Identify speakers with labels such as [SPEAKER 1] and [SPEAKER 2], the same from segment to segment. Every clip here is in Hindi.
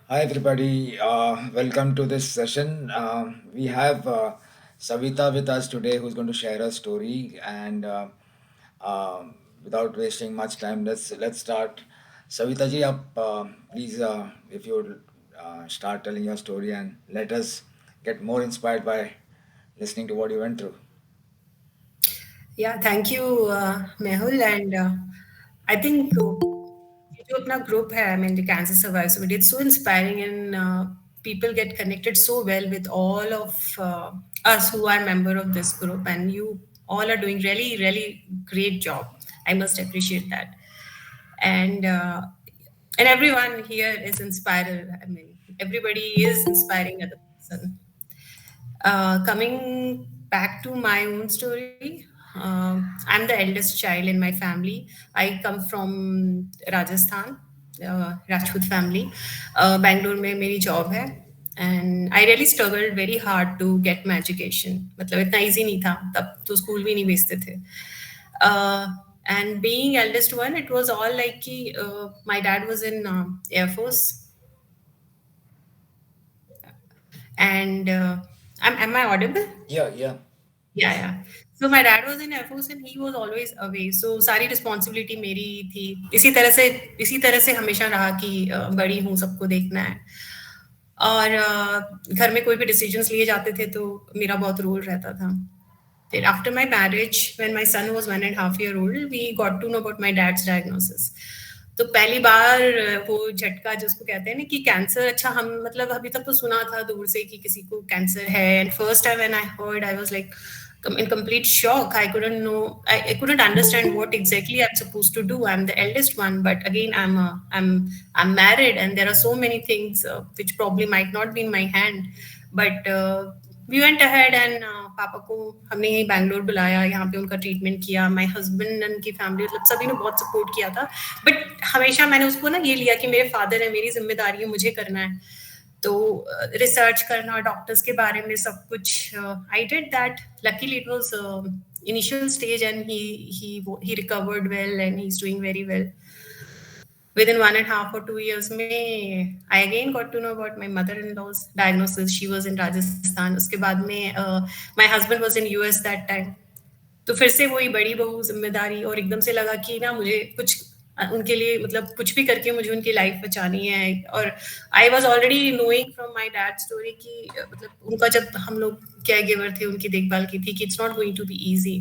[SPEAKER 1] Hi, everybody. Welcome to this session. We have Savita with us today, who's going to share her story. And without wasting much time, let's start. Savita ji, please, if you would start telling your story and let us get more inspired by listening to what you went through.
[SPEAKER 2] Yeah, thank you, Mehul. And I think ये जो अपना group है, I mean, the Cancer Survivors Committee, it's so inspiring and people get connected so well with all of us who are member of this group. And you all are doing really, really great job. I must appreciate that. And uh, and everyone here is inspired. I mean, everybody is inspiring other person. Coming back to my own story, I'm the eldest child in my family. I come from Rajasthan, Rajput family. Bangalore में मेरी job है, and I really struggled very hard to get my education. मतलब इतना easy नहीं था, तब तो school भी नहीं भेजते थे. Uh, and being eldest one, it was all like कि my dad was in Air Force, and am I audible?
[SPEAKER 1] Yeah, yeah.
[SPEAKER 2] Yeah, yeah. So my dad was in Air Force and he was always away. So सारी responsibility मेरी थी. इसी तरह से हमेशा रहा कि बड़ी हूँ, सबको देखना है. और घर में कोई भी डिसीजंस लिए जाते थे तो मेरा बहुत रोल रहता था. Then after my marriage, when my son was 1.5 year old, we got to know about my dad's diagnosis. तो पहली बार वो झटका जिसको कहते हैं ना कि कैंसर, अच्छा हम मतलब अभी तक तो सुना था दूर से कि किसी को कैंसर है, and first time when I heard I was like in complete shock. I couldn't know. I couldn't understand what exactly I'm supposed to do. I'm the eldest one, but again, I'm married, and there are so many things which probably might not be in my hand. But we went ahead and पापा को हमने यहीं बैंगलोर बुलाया, यहाँ पे उनका ट्रीटमेंट किया. माय हस्बैंड एंड उनकी फैमिली, मतलब सभी ने बहुत सपोर्ट किया था. बट हमेशा मैंने उसको ना ये लिया कि मेरे फादर है, मेरी जिम्मेदारी है, मुझे करना है. तो रिसर्च करना डॉक्टर्स के बारे में सब कुछ, I did that. Luckily it was initial stage, and he recovered well and he's doing very well. Within 1.5 or 2 years में I again got to know about my mother-in-law's diagnosis. She was in Rajasthan. उसके बाद में my husband was in US that time. तो फिर से वही बड़ी बहू जिम्मेदारी, और एकदम से लगा कि ना मुझे कुछ उनके लिए मतलब कुछ भी करके मुझे उनकी लाइफ बचानी है. और I was already knowing from my dad story कि मतलब उनका जब हम लोग केयर गिवर थे, उनकी देखभाल की थी, कि it's not going to be easy.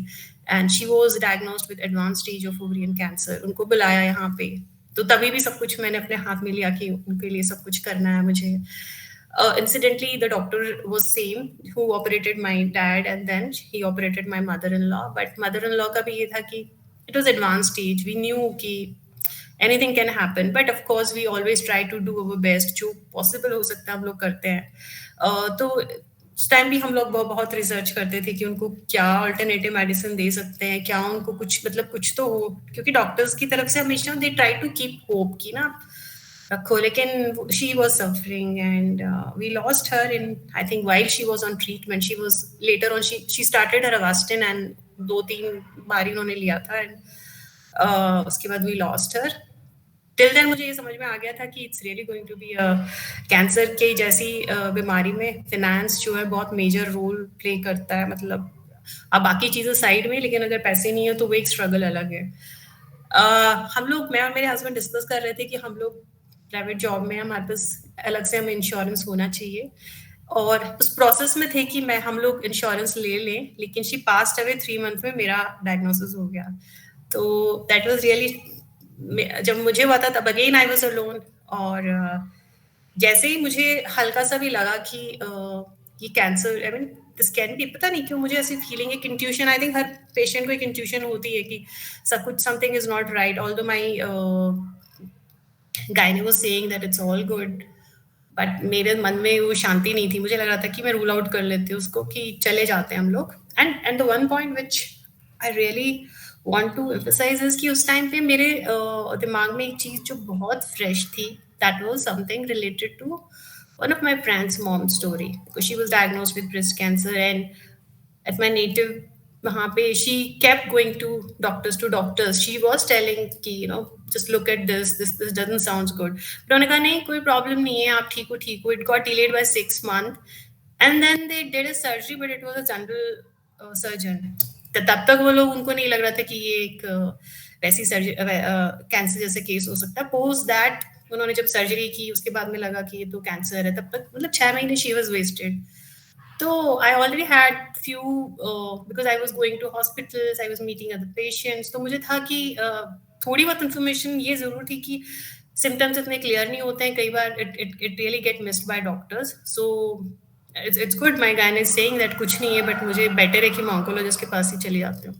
[SPEAKER 2] And she was diagnosed with advance stage of ovarian cancer. उनको बुलाया यहाँ पे, तो तभी भी सब कुछ मैंने अपने हाथ में लिया कि उनके लिए सब कुछ करना है मुझे. Incidentally, the doctor was same who operated my dad, and then he operated my mother-in-law. But mother-in-law का भी ये था कि it was advanced stage. We knew कि anything can happen, but of course we always try to do our best. जो possible हो सकता है हम लोग करते हैं. तो उस टाइम भी हम लोग बहुत रिसर्च करते थे कि उनको क्या अल्टरनेटिव मेडिसिन दे सकते हैं, क्या उनको कुछ मतलब कुछ तो हो, क्योंकि डॉक्टर्स की तरफ से हमेशा they try to keep hope की ना रखो. लेकिन she was suffering, and we lost her in, I think while she was on treatment. She was later on, she started her Avastin, and 2-3 बार उन्होंने लिया था. एंड उसके बाद we lost her. Till then मुझे ये समझ में आ गया था कि it's really going to be cancer के जैसी बीमारी में फाइनेंस जो है बहुत मेजर रोल प्ले करता है. मतलब अब बाकी चीजें साइड में, लेकिन अगर पैसे नहीं है तो वो एक स्ट्रगल अलग है. हम लोग, मैं और मेरे हस्बैंड डिस्कस कर रहे थे कि हम लोग प्राइवेट जॉब में, हमारे पास अलग से हमें इंश्योरेंस होना चाहिए. और उस प्रोसेस में थे कि मैं हम लोग इंश्योरेंस ले लें, लेकिन शी पास्ट अवे 3 मंथ में मेरा डायग्नोसिस हो गया. तो दैट वाज रियली, जब मुझे हुआ था तब अगेन आई वाज अलोन. और जैसे ही मुझे हल्का सा भी लगा कि ये cancer, I mean this can be, पता नहीं क्यों मुझे ऐसी फीलिंग है, intuition. I think her patient को एक इंट्यूशन होती है कि सब कुछ, something is not right. Although my gynae was saying that it's all good, but मेरे मन में वो शांति नहीं थी. मुझे लग रहा था कि मैं रूल आउट कर लेती हूँ उसको, कि चले जाते हैं हम लोग. And the one point which I really want to emphasise is कि उस टाइम पे मेरे दिमाग में एक चीज जो बहुत फ्रेश थी, that was something related to one of my friend's mom story, because she was diagnosed with breast cancer. And at my native वहाँ पे she kept going to doctors. She was telling कि just look at this doesn't sounds good. But उन्होंने कहा नहीं, कोई प्रॉब्लम नहीं है, आप ठीक हो. It got delayed by 6 months, and then they did a surgery, but it was a general surgeon. तब तक वो लोग, उनको नहीं लग रहा था कि ये एक वैसी कैंसर जैसा केस हो सकता है. पोस्ट दैट उन्होंने जब सर्जरी की, उसके बाद में लगा कि ये तो कैंसर है. तब तक मतलब 6 महीने she was wasted. So I already had few because I was going to hospitals, I was meeting other patients. तो मुझे था कि थोड़ी बहुत information ये जरूर थी कि symptoms इतने clear नहीं होते हैं कई बार. It really get missed by doctors. So it's good my guy is saying that कुछ नहीं है, but मुझे better है कि मैं oncologist के पास ही चली जाती हूँ.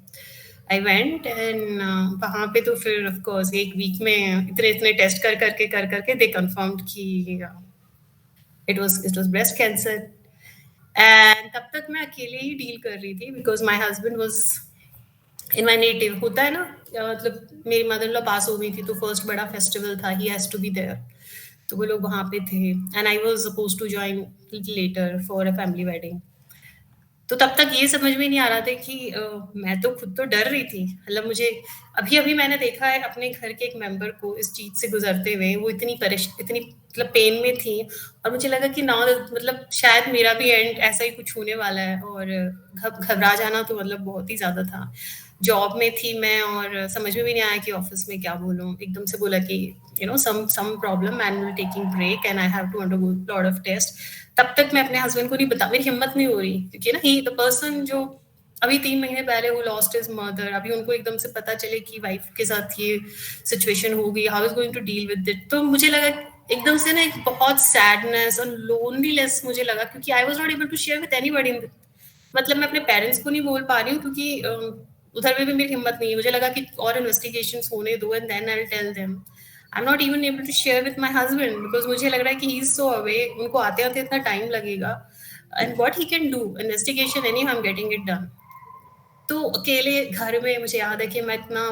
[SPEAKER 2] I went and वहाँ पे तो फिर of course एक week में इतने टेस्ट कर करके they confirmed कि it was breast cancer. And तब तक मैं अकेले ही डील कर रही थी because my husband was in my native. होता है ना, मतलब मेरी मदर लॉ पास हो गई थी, तो फर्स्ट बड़ा फेस्टिवल था, he has to be there. तो वो लोग वहाँ पे थे and I was suppose to join later for a family wedding. तो तब तक ये समझ में नहीं आ रहा था कि मैं तो खुद तो डर रही थी. मतलब मुझे अभी मैंने देखा है अपने घर के एक मेंबर को इस चीज से गुजरते हुए, वो इतनी मतलब पेन में थी, और मुझे लगा कि ना मतलब शायद मेरा भी एंड ऐसा ही कुछ होने वाला है. और घबरा जाना तो मतलब बहुत ही ज्यादा था. जॉब में थी मैं और समझ में भी नहीं आया कि ऑफिस में क्या बोलूं. एकदम से बोला कि some problem and we'll taking break and I have to undergo lot of test. तब तक मैं अपने हस्बैंड को नहीं बता, मेरी हिम्मत नहीं हो रही, क्योंकि ना ही द पर्सन जो अभी 3 महीने पहले वो लॉस्ट हिज मदर, अभी उनको एकदम से पता चले कि वाइफ के साथ ये सिचुएशन हो गई, how is going to deal with it. तो मुझे लगा एकदम से ना एक बहुत सैडनेस और लोनलीनेस मुझे लगा, क्योंकि I was not able to share with anybody. मतलब मैं अपने पेरेंट्स को नहीं बोल पा रही हूँ, क्योंकि उधर में भी मेरी हिम्मत नहीं है. मुझे लगा कि और इन्वेस्टिगेशंस होने दो and then I will tell them. I'm not even able to share with my husband because मुझे लग रहा है कि he is so away, उनको आते आते इतना टाइम लगेगा. And what he can do, investigation anyhow I'm getting it done. तो अकेले घर में मुझे याद है कि मैं इतना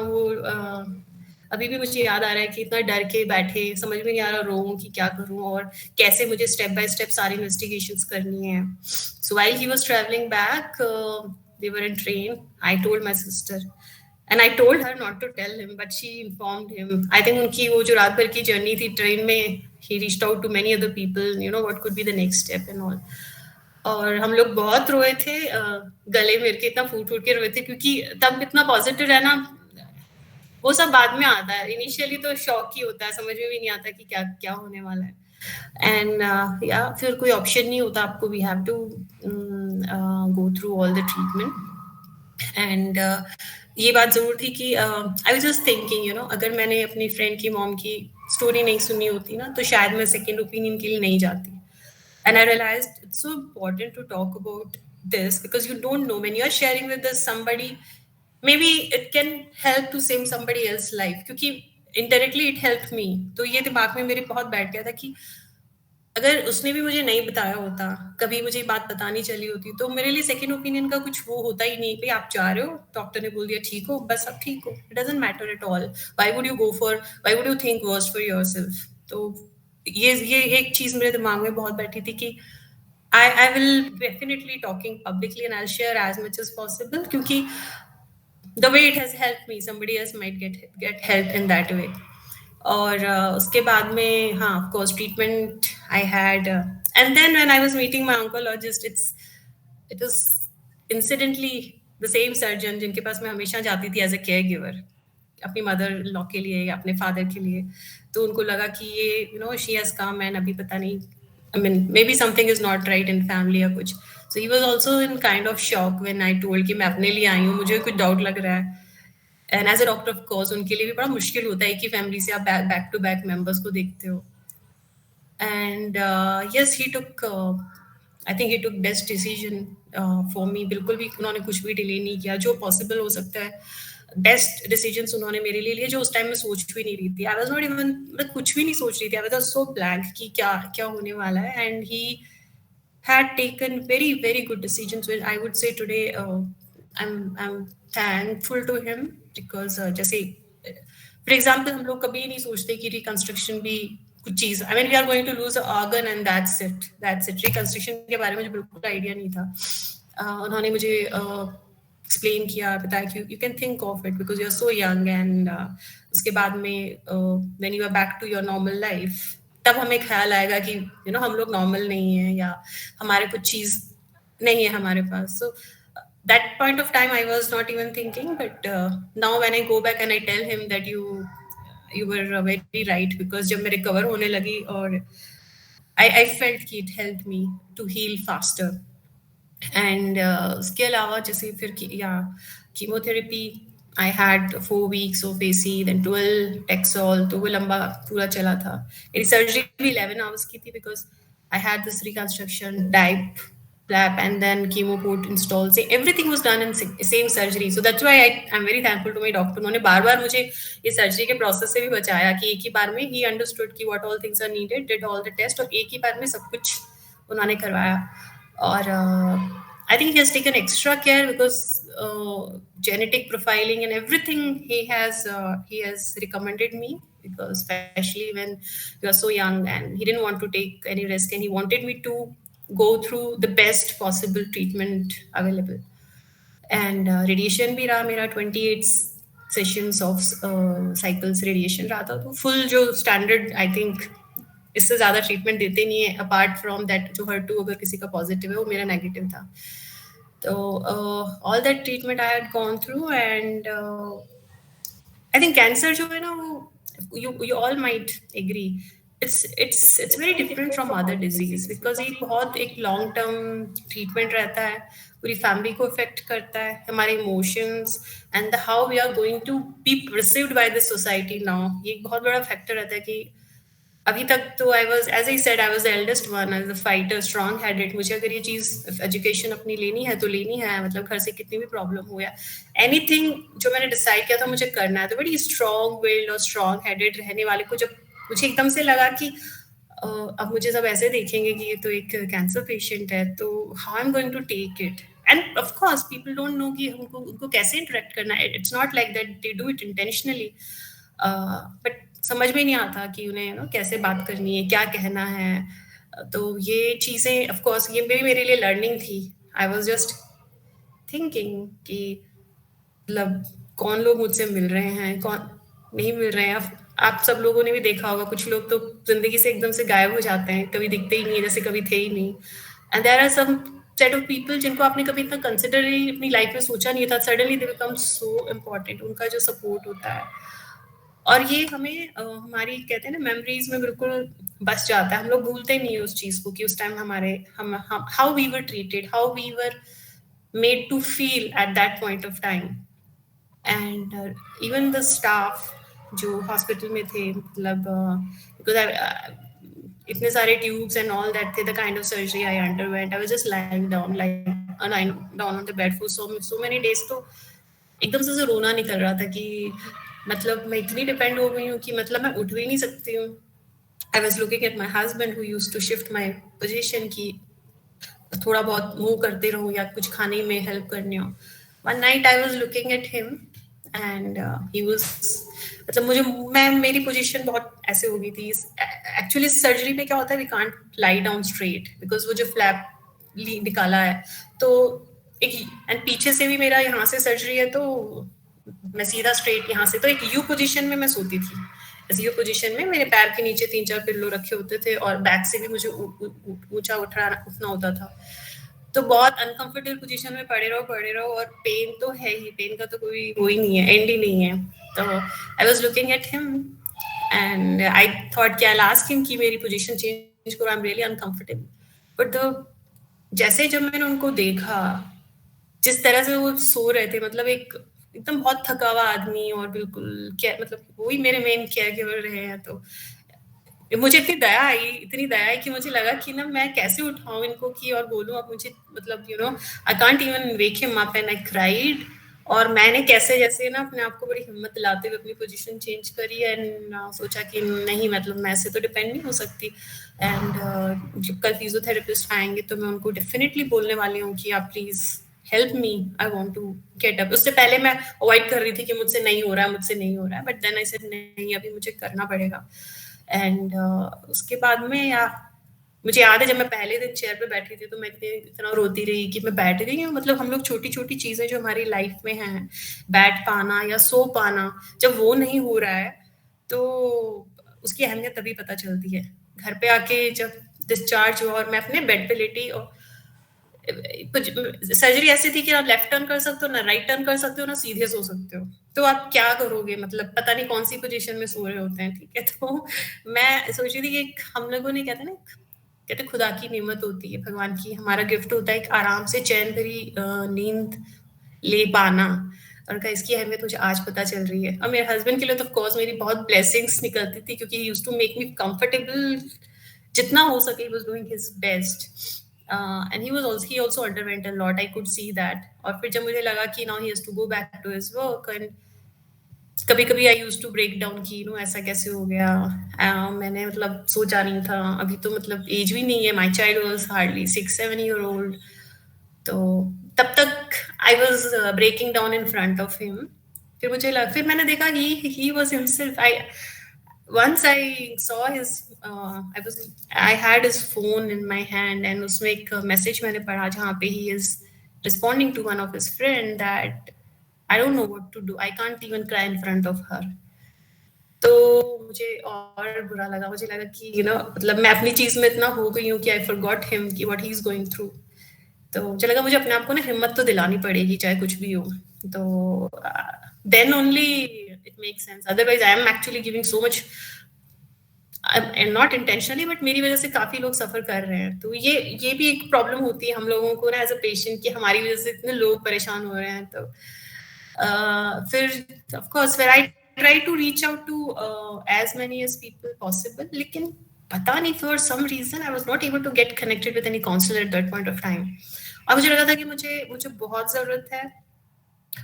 [SPEAKER 2] अभी भी मुझे याद आ रहा है कि इतना डर के बैठे, समझ में नहीं आ रहा रो कि क्या करूं और कैसे मुझे स्टेप बाय स्टेप सारी इन्वेस्टिगेशंस करनी है. So while he was traveling back, they were in train. I told my sister. And I told her not to tell him, but she informed him. I think उनकी वो जो रात भर की जर्नी थी ट्रेन में, he reached out to many other people, what could be the next step and all. और हम लोग बहुत रोए थे, गले मिल के इतना फूट के रोए थे, क्योंकि तब इतना पॉजिटिव रहना वो सब बाद में आता है. इनिशियली तो शॉक ही होता है, समझ में भी नहीं आता कि क्या क्या होने वाला है. एंड या फिर कोई ऑप्शन नहीं होता आपको, we have to go through all the treatment. And ये बात जरूर थी कि आई वाज जस्ट थिंकिंग, अगर मैंने अपनी फ्रेंड की मॉम की स्टोरी नहीं सुनी होती ना, तो शायद मैं सेकेंड ओपिनियन के लिए नहीं जाती. And I realised it's so important to talk about this because you don't know when you're sharing with this somebody, maybe it can help to save somebody else's life, क्योंकि indirectly it helped me. तो ये दिमाग में मेरे बहुत बैठ गया था कि अगर उसने भी मुझे नहीं बताया होता, कभी मुझे बात पता नहीं चली होती, तो मेरे लिए सेकंड ओपिनियन का कुछ वो होता ही नहीं. भाई आप जा रहे हो, डॉक्टर ने बोल दिया ठीक हो, बस आप ठीक हो. It doesn't matter at all. Why would you think worst for yourself. तो ये एक चीज मेरे दिमाग में बहुत बैठी थी कि I will definitely talking publicly and I'll share as much as possible, क्योंकि the way it has helped me, somebody else might get helped in that way. और उसके बाद में हाँ, of course treatment I had, and then when I was meeting my oncologist, it was incidentally the same surgeon जिनके पास मैं हमेशा जाती थी as a caregiver, अपनी मदर लॉ के लिए या अपने फादर के लिए. तो उनको लगा कि ये she has come and अभी पता नहीं, I mean maybe something is not right in family या कुछ. So he was also in kind of shock when I told कि मैं अपने लिए आई हूँ, मुझे कुछ डाउट लग रहा है. And as a doctor of course उनके लिए भी बड़ा मुश्किल होता है कि फैमिली से आप बैक टू बैक मेंबर्स को देखते हो. And yes, he took, I think he took best decision for me. बिल्कुल भी उन्होंने कुछ भी डिले नहीं किया, जो पॉसिबल हो सकता है बेस्ट डिसीजन उन्होंने मेरे लिए लिए, जो उस टाइम में सोच भी नहीं रही थी. आई वाज नॉट इवन, मैं कुछ भी नहीं सोच रही थी. आई वाज सो ब्लैंक कि क्या क्या होने वाला है. And he had taken very very good decisions, which I would say today I'm thankful to him, because जैसे for example हम लोग कभी नहीं सोचते कि रिकंस्ट्रक्शन भी कुछ चीज, I mean we are going to lose an organ and that's it. Reconstruction के बारे में मुझे बिल्कुल आइडिया नहीं था. उन्होंने मुझे एक्सप्लेन किया, बताया कि you can think of it because you are so young, and उसके बाद में when you are back to your normal life, तब हमें ख्याल आएगा कि हम लोग नॉर्मल नहीं है, या हमारे कुछ चीज नहीं है हमारे पास. So that point of time I was not even thinking, but now when I go back and I tell him that you were very right, because जब मैं रिकवर होने लगी, और I felt कि it helped me to heal faster. And उसके अलावा जैसे फिर या chemotherapy, I had 4 weeks of AC, then 12 Taxol, तो वो लंबा पूरा चला था. मेरी सर्जरी भी 11 hours की थी, because I had this reconstruction, dip, flap, and then chemo port installed. So everything was done in same surgery. So that's why I'm very thankful to my doctor. उन्होंने बार बार मुझे ये सर्जरी के प्रोसेस से भी बचाया, कि एक ही बार में he understood कि what all things are needed, did all the test, और एक ही बार में सब कुछ उन्होंने करवाया. और I think he has taken extra care, because genetic profiling and everything he has recommended me, because especially when you are so young, and he didn't want to take any risk, and he wanted me to go through the best possible treatment available. And radiation भी रहा मेरा 28 सेशंस ऑफ साइकिल्स रेडिएशन रहा था. तो फुल जो स्टैंडर्ड, आई थिंक इससे ज्यादा ट्रीटमेंट देते नहीं है, अपार्ट फ्रॉम दैट जो HER2 अगर किसी का पॉजिटिव है, वो मेरा नेगेटिव था. तो all that treatment I had gone through, and I think cancer जो है ना, वो you all might agree, it's very different from other disease, because ये बहुत एक लॉन्ग टर्म ट्रीटमेंट रहता है, पूरी फैमिली को इफेक्ट करता है, हमारे emotions and how we are going to be perceived by the society now. ये एक बहुत बड़ा फैक्टर रहता है कि अभी तक तो I was, as I said, I was the eldest one, as a fighter, strong headed. मुझे अगर ये चीज एजुकेशन अपनी लेनी है तो लेनी है, मतलब घर से कितनी भी प्रॉब्लम हो या एनीथिंग जो मैंने डिसाइड किया था मुझे करना है, तो बड़ी स्ट्रॉन्ग विल्ड और स्ट्रॉन्ग हेडेड रहने वाले को जब मुझे एकदम से लगा कि अब मुझे सब ऐसे देखेंगे कि ये तो एक कैंसर पेशेंट है, तो how I am going to take it. And of course people don't know कि उनको कैसे इंटरेक्ट करना है. It's not like that they do it intentionally, but समझ में नहीं आता कि उन्हें कैसे बात करनी है, क्या कहना है. तो ये चीज़ें ऑफ कोर्स ये भी मेरे लिए लर्निंग थी. आई वाज जस्ट थिंकिंग कि मतलब कौन लोग मुझसे मिल रहे हैं, कौन नहीं मिल रहे हैं. आप सब लोगों ने भी देखा होगा, कुछ लोग तो जिंदगी से एकदम से गायब हो जाते हैं, कभी दिखते ही नहीं, जैसे कभी थे ही नहीं. And there are some set of people जिनको आपने कभी इतना कंसिडर ही अपनी लाइफ में सोचा नहीं था, suddenly they become so important. उनका जो सपोर्ट होता है, और ये हमें हमारी कहते हैं ना मेमोरीज में बिल्कुल बस जाता है. हम लोग भूलते नहीं है उस चीज को कि उस टाइम हमारे हम how we were treated, how we were made to feel at that point of time. And even the staff जो हॉस्पिटल में थे, मतलब बिकॉज इतने सारे ट्यूब्स एंड ऑल दैट थे, the kind of surgery I underwent, I was just lying down on the bed for so many days. तो एकदम से रोना निकल रहा था कि मतलब मैं इतनी डिपेंड हो गई हूँ कि मतलब मैं उठ भी नहीं सकती हूँ. I was looking at my husband who used to shift my position, की थोड़ा बहुत मूव करते रहो या कुछ खाने में हेल्प करनी हो. One night I was looking at him, and he was, मतलब मेरी पोजीशन बहुत ऐसे हो गई थी. एक्चुअली सर्जरी में क्या होता है, we can't lie down straight, because वो जो फ्लैप निकाला है, तो एक एंड पीछे से भी मेरा यहाँ से सर्जरी है, तो मैं सीधा स्ट्रेट यहाँ से, तो एक यू पोजीशन में मैं सोती थी. इस यू पोजीशन में मेरे पैर के नीचे 3-4 पिल्लो रखे होते थे, और बैक से भी मुझे ऊंचा उठना होता था. तो बहुत अनकंफर्टेबल पोजीशन में पड़े रहो, और पेन तो है ही, पेन का तो कोई वो ही नहीं है, एंड ही नहीं है. तो I was looking at him and I thought कि आई विल आस्क हिम कि मेरी पोजीशन चेंज करो, I am really uncomfortable. But जैसे जब मैंने उनको देखा, जिस तरह से वो सो रहे थे, मतलब एकदम बहुत थका हुआ आदमी, और बिल्कुल क्या, मतलब वही मेरे मेन केयर गिवर रहे हैं. तो मुझे इतनी दया आई कि मुझे लगा कि ना मैं कैसे उठाऊं इनको की और बोलूं अब मुझे, मतलब I can't even wake him up, and I cried. और मैंने कैसे जैसे ना अपने आप को बड़ी हिम्मत दिलाते हुए अपनी पोजीशन चेंज करी, एंड सोचा कि नहीं, मतलब मैं ऐसे तो डिपेंड नहीं हो सकती. एंड जब कल फिजियोथेरेपिस्ट आएंगे तो मैं उनको डेफिनेटली बोलने वाली हूँ कि आप please help me, I want to get up. उससे पहले मैं अवॉइड कर रही थी कि मुझसे नहीं हो रहा है, बट देन आई सेड नहीं, अभी मुझे करना पड़ेगा. एंड उसके बाद में मुझे याद है जब मैं पहले दिन चेयर पे बैठी थी तो मैं इतना रोती रही कि मैं बैठ गई हूँ, मतलब हम लोग छोटी छोटी चीजें जो हमारी लाइफ में हैं, बैठ पाना या सो पाना, जब वो नहीं हो रहा है तो उसकी अहमियत तभी पता चलती है। घर पे आके जब डिस्चार्ज हुआ और मैं अपने बेड पे लेटी और सर्जरी ऐसी थी कि ना लेफ्ट टर्न कर सकते हो, ना राइट टर्न कर सकते हो, ना सीधे सो सकते हो। तो आप क्या करोगे, मतलब पता नहीं कौन सी पोजीशन में सो रहे होते हैं, ठीक है। तो मैं सोच रही थी कि हम लोगों ने कहते हैं ना, कहते खुदा की नेमत होती है, भगवान की हमारा गिफ्ट होता है एक आराम से चैन भरी नींद ले पाना, और का इसकी अहमियत मुझे आज पता चल रही है। और मेरे हस्बैंड के लिए तो ऑफ कोर्स मेरी बहुत ब्लेसिंग्स निकलती थी, क्योंकि he used to make me comfortable जितना हो सके, he was doing his best. And he also underwent a lot, I could see that. और फिर जब मुझे लगा कि now he has to go back to his work, and कभी कभी I use to break down की नो ऐसा कैसे हो गया। मैंने मतलब सोचा नहीं था, अभी तो मतलब एज भी नहीं है, my child was hardly 6-7 year old। तो तब तक I was breaking down in front of him. फिर मैंने देखा he was himself. I once I saw his I had his phone in my hand, and उसमें एक मैसेज मैंने पढ़ा जहाँ पे he is responding to one of his friend that I don't know what to do, I can't even cry in front of her। तो मुझे और बुरा लगा, मुझे लगा कि मतलब मैं अपनी चीज में इतना हो गई हूँ कि आई फॉरगॉट हिम कि what he is going through. तो मुझे लगा मुझे अपने आप को ना हिम्मत तो दिलानी पड़ेगी चाहे कुछ भी हो। तो then only it make sense, otherwise I am actually giving so much, not intentionally, but मेरी वजह से काफी लोग सफर कर रहे हैं। तो ये भी एक प्रॉब्लम होती है हम लोगों को ना एज अ पेशेंट, कि हमारी वजह से इतने लोग परेशान हो रहे हैं। तो फिर ऑफ कोर्स फिर I try to reach out to as many as people possible, लेकिन पता नहीं for some reason I was not able to get connected with any counsellor at that point of time. और मुझे लगा था कि मुझे मुझे बहुत जरूरत है,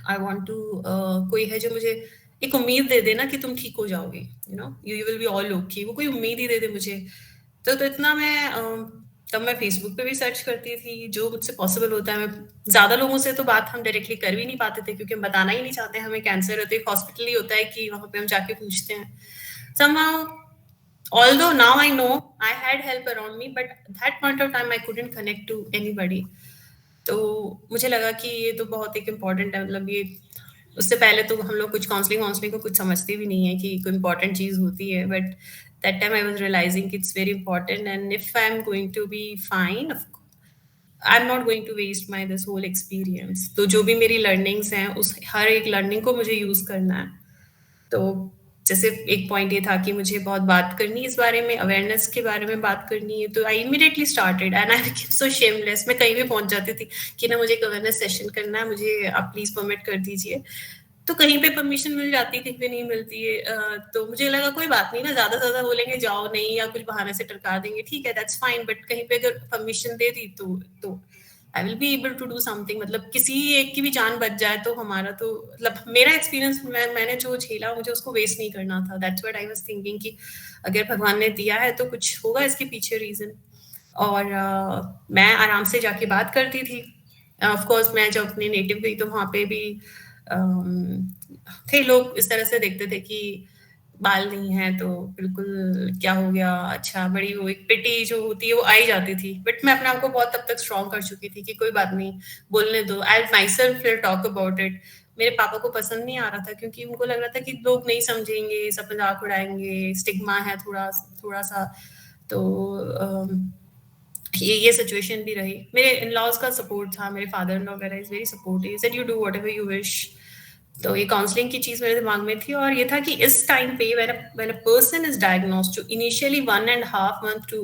[SPEAKER 2] आई वांट टू कोई है जो मुझे एक उम्मीद दे देना कि तुम ठीक हो जाओगे, you will be all okay, वो कोई उम्मीद ही दे दे मुझे। तो इतना मैं तब मैं फेसबुक पे भी सर्च करती थी जो मुझसे पॉसिबल होता है। मैं ज्यादा लोगों से तो बात हम डायरेक्टली कर भी नहीं पाते थे, क्योंकि हम बताना ही नहीं चाहते हमें कैंसर है। तो एक हॉस्पिटल ही होता है कि वहां पे हम जाके पूछते हैं। somehow although now I know I had help around me, but that point of time I couldn't connect to anybody। तो मुझे लगा कि ये तो बहुत एक इम्पॉर्टेंट है, मतलब ये उससे पहले तो हम लोग कुछ काउंसलिंग वाउंसलिंग को कुछ समझते भी नहीं है कि कोई इम्पोर्टेंट चीज होती है। But that time I was realizing कि it's very important, and if I am going to be fine, I am not going to waste my this whole experience. तो जो भी मेरी लर्निंग्स हैं उस हर एक लर्निंग को मुझे यूज करना है। तो जैसे एक पॉइंट ये था कि मुझे बहुत बात करनी है इस बारे में, अवेयरनेस के बारे में बात करनी है। तो I immediately started and I became so shameless. मैं कहीं भी पहुंच जाती थी कि ना मुझे एक अवेयरनेस सेशन करना है, मुझे आप प्लीज परमिट कर दीजिए। तो कहीं पे परमिशन मिल जाती है, कहीं पे नहीं मिलती है। तो मुझे लगा कोई बात नहीं ना, ज्यादा से ज्यादा बोलेंगे जाओ नहीं, या कुछ बहाने से टरका देंगे, ठीक है दैट्स फाइन। बट कहीं पे अगर परमिशन दे दी तो I will be able to do something, मतलब किसी एक की भी जान बच जाए तो हमारा तो मतलब मेरा एक्सपीरियंस, मैंने जो झेला मुझे उसको वेस्ट नहीं करना था। That's what I was thinking कि अगर भगवान ने दिया है तो कुछ होगा इसके पीछे रीजन। और मैं आराम से जाके बात करती थी। ऑफ कोर्स मैं जब अपने नेटिव गई तो वहाँ पे भी थे लोग इस तरह से देखते थे कि बाल नहीं है तो बिल्कुल क्या हो गया, अच्छा बड़ी वो एक पिटी जो होती है वो आई जाती थी। बट मैं अपने आप को बहुत तब तक स्ट्रॉन्ग कर चुकी थी कि कोई बात नहीं, बोलने दो, I myself will talk about it. मेरे पापा को पसंद नहीं आ रहा था, क्योंकि उनको लग रहा था कि लोग नहीं समझेंगे, सब मजाक उड़ाएंगे, स्टिग्मा है थोड़ा थोड़ा सा। तो ये सिचुएशन भी रही। मेरे इन लॉज का सपोर्ट था, मेरे फादर इन लॉ वगैरह is very supportive, said you do whatever you wish. तो ये काउंसलिंग की चीज मेरे दिमाग में थी। और ये था कि इस टाइम पे when a person is diagnosed, जो इनिशियली 1.5 month टू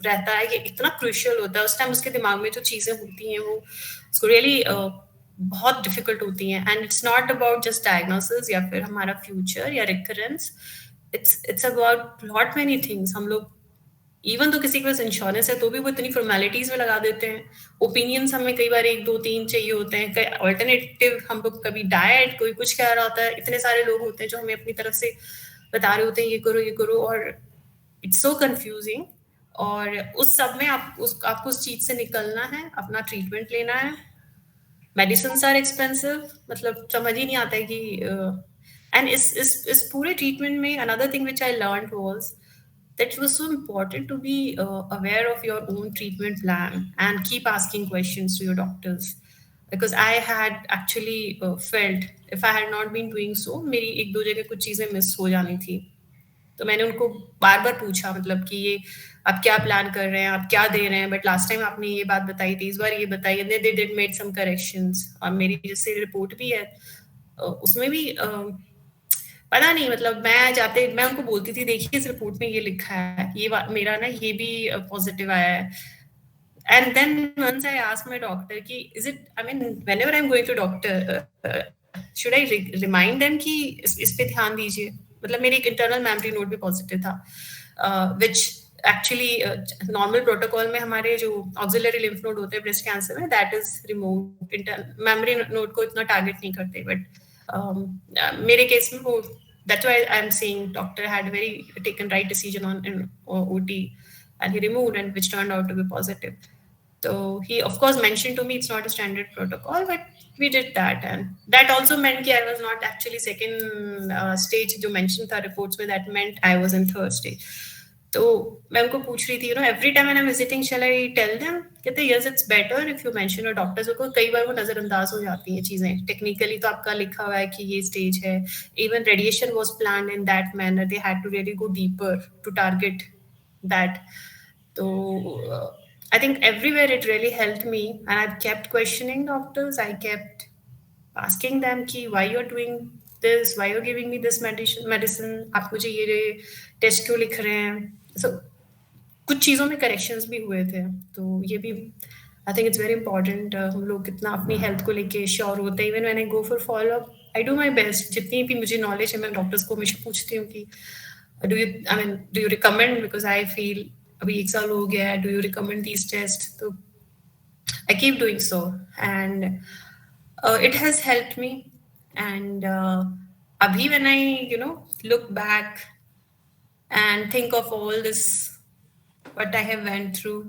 [SPEAKER 2] रहता है, ये इतना क्रूशियल होता है। उस टाइम उसके दिमाग में जो चीजें होती हैं वो उसको रियली बहुत डिफिकल्ट होती हैं। And it's not about just diagnosis या फिर हमारा फ्यूचर या recurrence, it's about lot many things. हम लोग इवन तो किसी के पास इंश्योरेंस है तो भी वो इतनी फॉर्मेलिटीज में लगा देते हैं। ओपिनियंस हमें कई बार 1 2 3 चाहिए होते हैं, ऑल्टरनेटिव हम लोग कभी डाइट, कोई कुछ कह रहा होता है, इतने सारे लोग होते हैं जो हमें अपनी तरफ से बता रहे होते हैं ये करो ये करो, और इट्स सो कंफ्यूजिंग। और उस सब में आपको उस चीज से निकलना है, अपना ट्रीटमेंट लेना है। मेडिसिन आर एक्सपेंसिव, मतलब समझ ही नहीं आता है कि एंड इस पूरे ट्रीटमेंट में another thing which I learn was that it was so important to be aware of your own treatment plan and keep asking questions to your doctors, because I had actually felt if I had not been doing so, मेरी एक दो जगह कुछ चीजें मिस हो जानी थी. तो मैंने उनको बार बार पूछा, मतलब कि ये आप क्या प्लान कर रहे हैं, आप क्या दे रहे हैं, बट लास्ट टाइम आपने ये बात बताई थी, इस बार ये बताइए. They did made some corrections. और मेरी जैसे रिपोर्ट भी है, उसमें भी पता नहीं, मतलब मैं उनको बोलती थी देखिए इस रिपोर्ट में ये लिखा है, मेरा ना ये भी पॉजिटिव आया है. And then once I asked my doctor कि is it, I mean whenever I am going to doctor, should I remind them कि इस पे ध्यान दीजिए. मतलब मेरी एक इंटरनल मेमोरी नोट भी पॉजिटिव था, विच एक्चुअली नॉर्मल प्रोटोकॉल में हमारे जो ऑक्सिलरी लिम्फ नोड होते हैं ब्रेस्ट कैंसर में, that is remove. Memory node को इतना टारगेट नहीं करते, बट मेरे केस में वो, that's why I'm saying doctor had very taken right decision on in OT, and he removed, and which turned out to be positive. So he of course mentioned to me it's not a standard protocol, but we did that, and that also meant that I was not actually second stage जो mentioned था reports में, that meant I was in third stage. तो मैं उनको पूछ रही थी, every time when I'm visiting, shall I tell them? कहते yes, it's better if you mention your doctors. को कई बार वो नजरअंदाज हो जाती हैं चीजें, टेक्निकली तो आपका लिखा हुआ है कि ये स्टेज है. Even radiation was planned in that manner. They had to really go deeper to target that. So I think everywhere it really helped me, and I kept questioning doctors. I kept asking them कि why you're doing this, why you're giving me this medicine, आप मुझे ये टेस्ट क्यों लिख रहे हैं. So कुछ चीज़ों में करेक्शंस भी हुए थे, तो ये भी I think it's very important. हम लोग कितना अपनी हेल्थ को लेके श्योर होते हैं. Even when I go for follow up, I do my best. जितनी भी मुझे नॉलेज है, मैं डॉक्टर्स को हमेशा पूछती हूँ कि do you recommend, because I feel अभी 1 साल हो गया है, do you recommend these test. तो I keep doing so, and it has helped me. And abhi when I look back and think of all this what I have went through,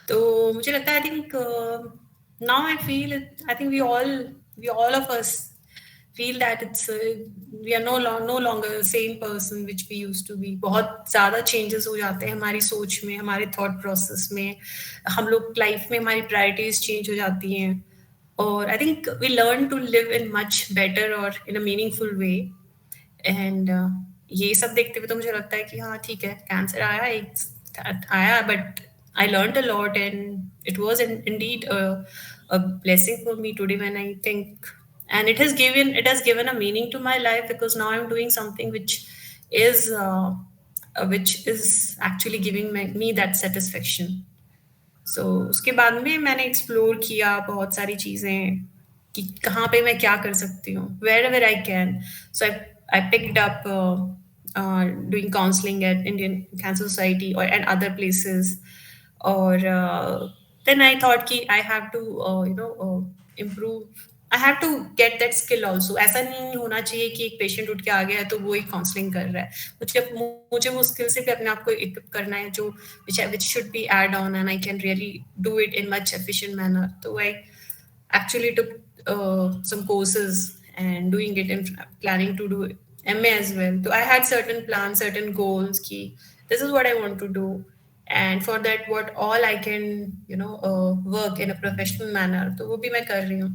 [SPEAKER 2] तो मुझे लगता है, I think now I feel it, I think we all of us feel that it's we are no longer the same person which we used to be. बहुत ज़्यादा changes हो जाते हैं हमारी सोच में, हमारे thought process में. हम लोग life में हमारी priorities change हो जाती हैं, और I think we learn to live in much better or in a meaningful way. And ये सब देखते हुए तो मुझे लगता है कि हाँ ठीक है, कैंसर आया, एक आया, but I learn a lot, and it was Indeed a blessing for me today when I think, and it has given a meaning to my life, because now I'm doing something which is actually giving me that satisfaction. सो उसके बाद में मैंने एक्सप्लोर किया बहुत सारी चीज़ें कि कहाँ पे मैं क्या कर सकती हूँ, wherever I can. So I picked up doing counselling at Indian Cancer Society और एंड अदर प्लेसेस. और देन आई थॉट कि I have to improve, I have to get that skill also. ऐसा नहीं होना चाहिए कि एक पेशेंट उठ के आ गया है तो वो ही काउंसलिंग कर रहा है. मुझे वो स्किल से भी अपने आप को इक्विप करना है, जो which should be add on, and I can really do it in much efficient manner. So I actually took some courses and doing it and planning to do MA as well. So I had certain plans, certain goals. Ki this is what I want to do, and for that, what all I can work in a professional manner. तो वो भी मैं कर रही हूँ,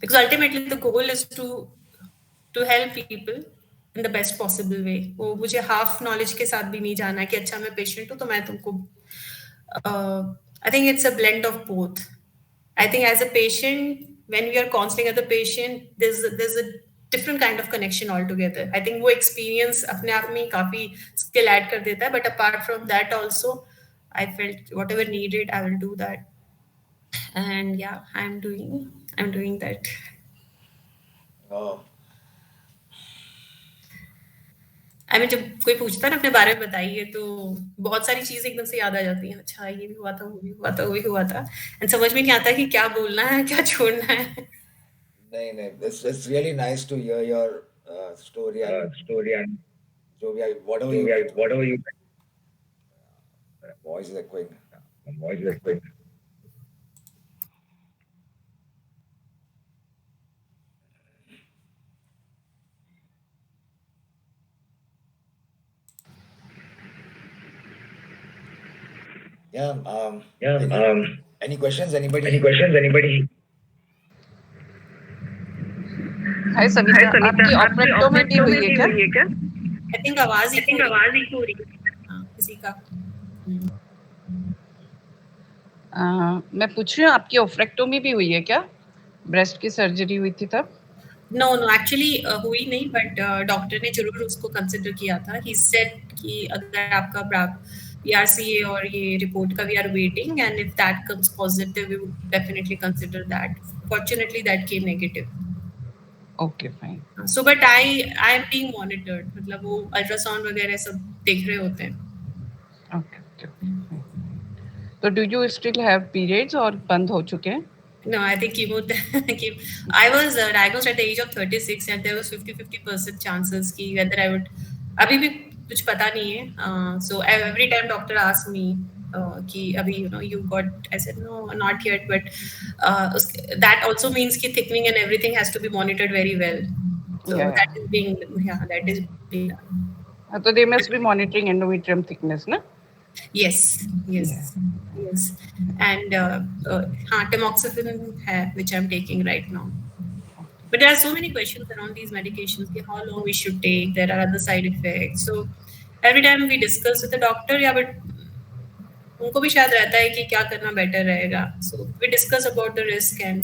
[SPEAKER 2] because ultimately the goal is to help people in the best possible way. वो मुझे हाफ नॉलेज के साथ भी नहीं जाना है कि अच्छा मैं पेशेंट हूँ तो मैं तुमको. I think it's a blend of both. I think as a patient, when we are counseling other patient, there's a different kind of connection altogether. I think वो experience अपने आप में काफी skill add कर देता है. But apart from that also, I felt whatever needed, I will do that. And yeah, I'm doing that.
[SPEAKER 1] Oh,
[SPEAKER 2] I mean जब कोई पूछता है ना अपने बारे में बताइए, तो बहुत सारी चीज़ें एकदम से याद आ जाती हैं. अच्छा ये भी हुआ था, वो भी हुआ था, वो भी हुआ था, एंड समझ में नहीं आता कि क्या बोलना है, क्या छोड़ना है.
[SPEAKER 1] नहीं नहीं, it's really nice to hear your story, and
[SPEAKER 3] story and
[SPEAKER 1] जो भी whatever
[SPEAKER 3] so
[SPEAKER 1] you
[SPEAKER 3] yeah, whatever you
[SPEAKER 1] voice is echoing.
[SPEAKER 3] voice is quick.
[SPEAKER 1] Yeah.
[SPEAKER 3] Yeah.
[SPEAKER 1] Any questions?
[SPEAKER 3] Any
[SPEAKER 1] Anybody?
[SPEAKER 3] questions? Anybody?
[SPEAKER 4] हाय
[SPEAKER 3] हाय
[SPEAKER 4] सविता,
[SPEAKER 3] सविता,
[SPEAKER 4] आपकी
[SPEAKER 3] आपकी
[SPEAKER 4] ऑपरेक्टोमी भी
[SPEAKER 3] ऑपरेक्टोमी
[SPEAKER 4] हुई है
[SPEAKER 3] भी
[SPEAKER 4] क्या?
[SPEAKER 3] हुई है क्या?
[SPEAKER 2] आई थिंक आवाज
[SPEAKER 3] आई
[SPEAKER 2] इको हो
[SPEAKER 3] थिंक
[SPEAKER 2] रही
[SPEAKER 3] आवाज
[SPEAKER 2] है।
[SPEAKER 3] ही हो रही है।
[SPEAKER 2] हाँ, किसी का।
[SPEAKER 4] मैं पूछ रही हूँ आपकी ऑपरेक्टोमी भी हुई है क्या? ब्रेस्ट की सर्जरी हुई थी तब?
[SPEAKER 2] नो नो एक्चुअली हुई नहीं, बट डॉक्टर ने जरूर उसको कंसिडर किया था। ही सेड कि अगर आपका पीआरसीए और ये रिपोर्ट का we are waiting, and if that comes positive we would definitely consider that. Fortunately that came negative.
[SPEAKER 4] Okay fine.
[SPEAKER 2] So but I am being monitored, मतलब वो अल्ट्रासाउंड वगैरह सब देख रहे होते हैं।
[SPEAKER 4] Okay okay fine. तो do you still have periods और बंद हो चुके हैं?
[SPEAKER 2] No, I think I was diagnosed at the age of 36, and there was 50% chances कि whether I would, अभी भी कुछ पता नहीं है. So every time doctor asks me कि अभी you got, I said no, not yet, but that also means कि thickening and everything has to be monitored very well. So
[SPEAKER 4] Yeah.
[SPEAKER 2] that is being done.
[SPEAKER 4] तो they must be monitoring endometrium thickness, ना?
[SPEAKER 2] Yes, yes,
[SPEAKER 4] Yeah.
[SPEAKER 2] yes. And हाँ, tamoxifen है which I'm taking right now. But there are so many questions around these medications, कि how long we should take, there are other side effects. So every time we discuss with the doctor, yeah, but उनको भी शायद रहता है कि क्या करना बेटर रहेगा. So we discuss about the risk and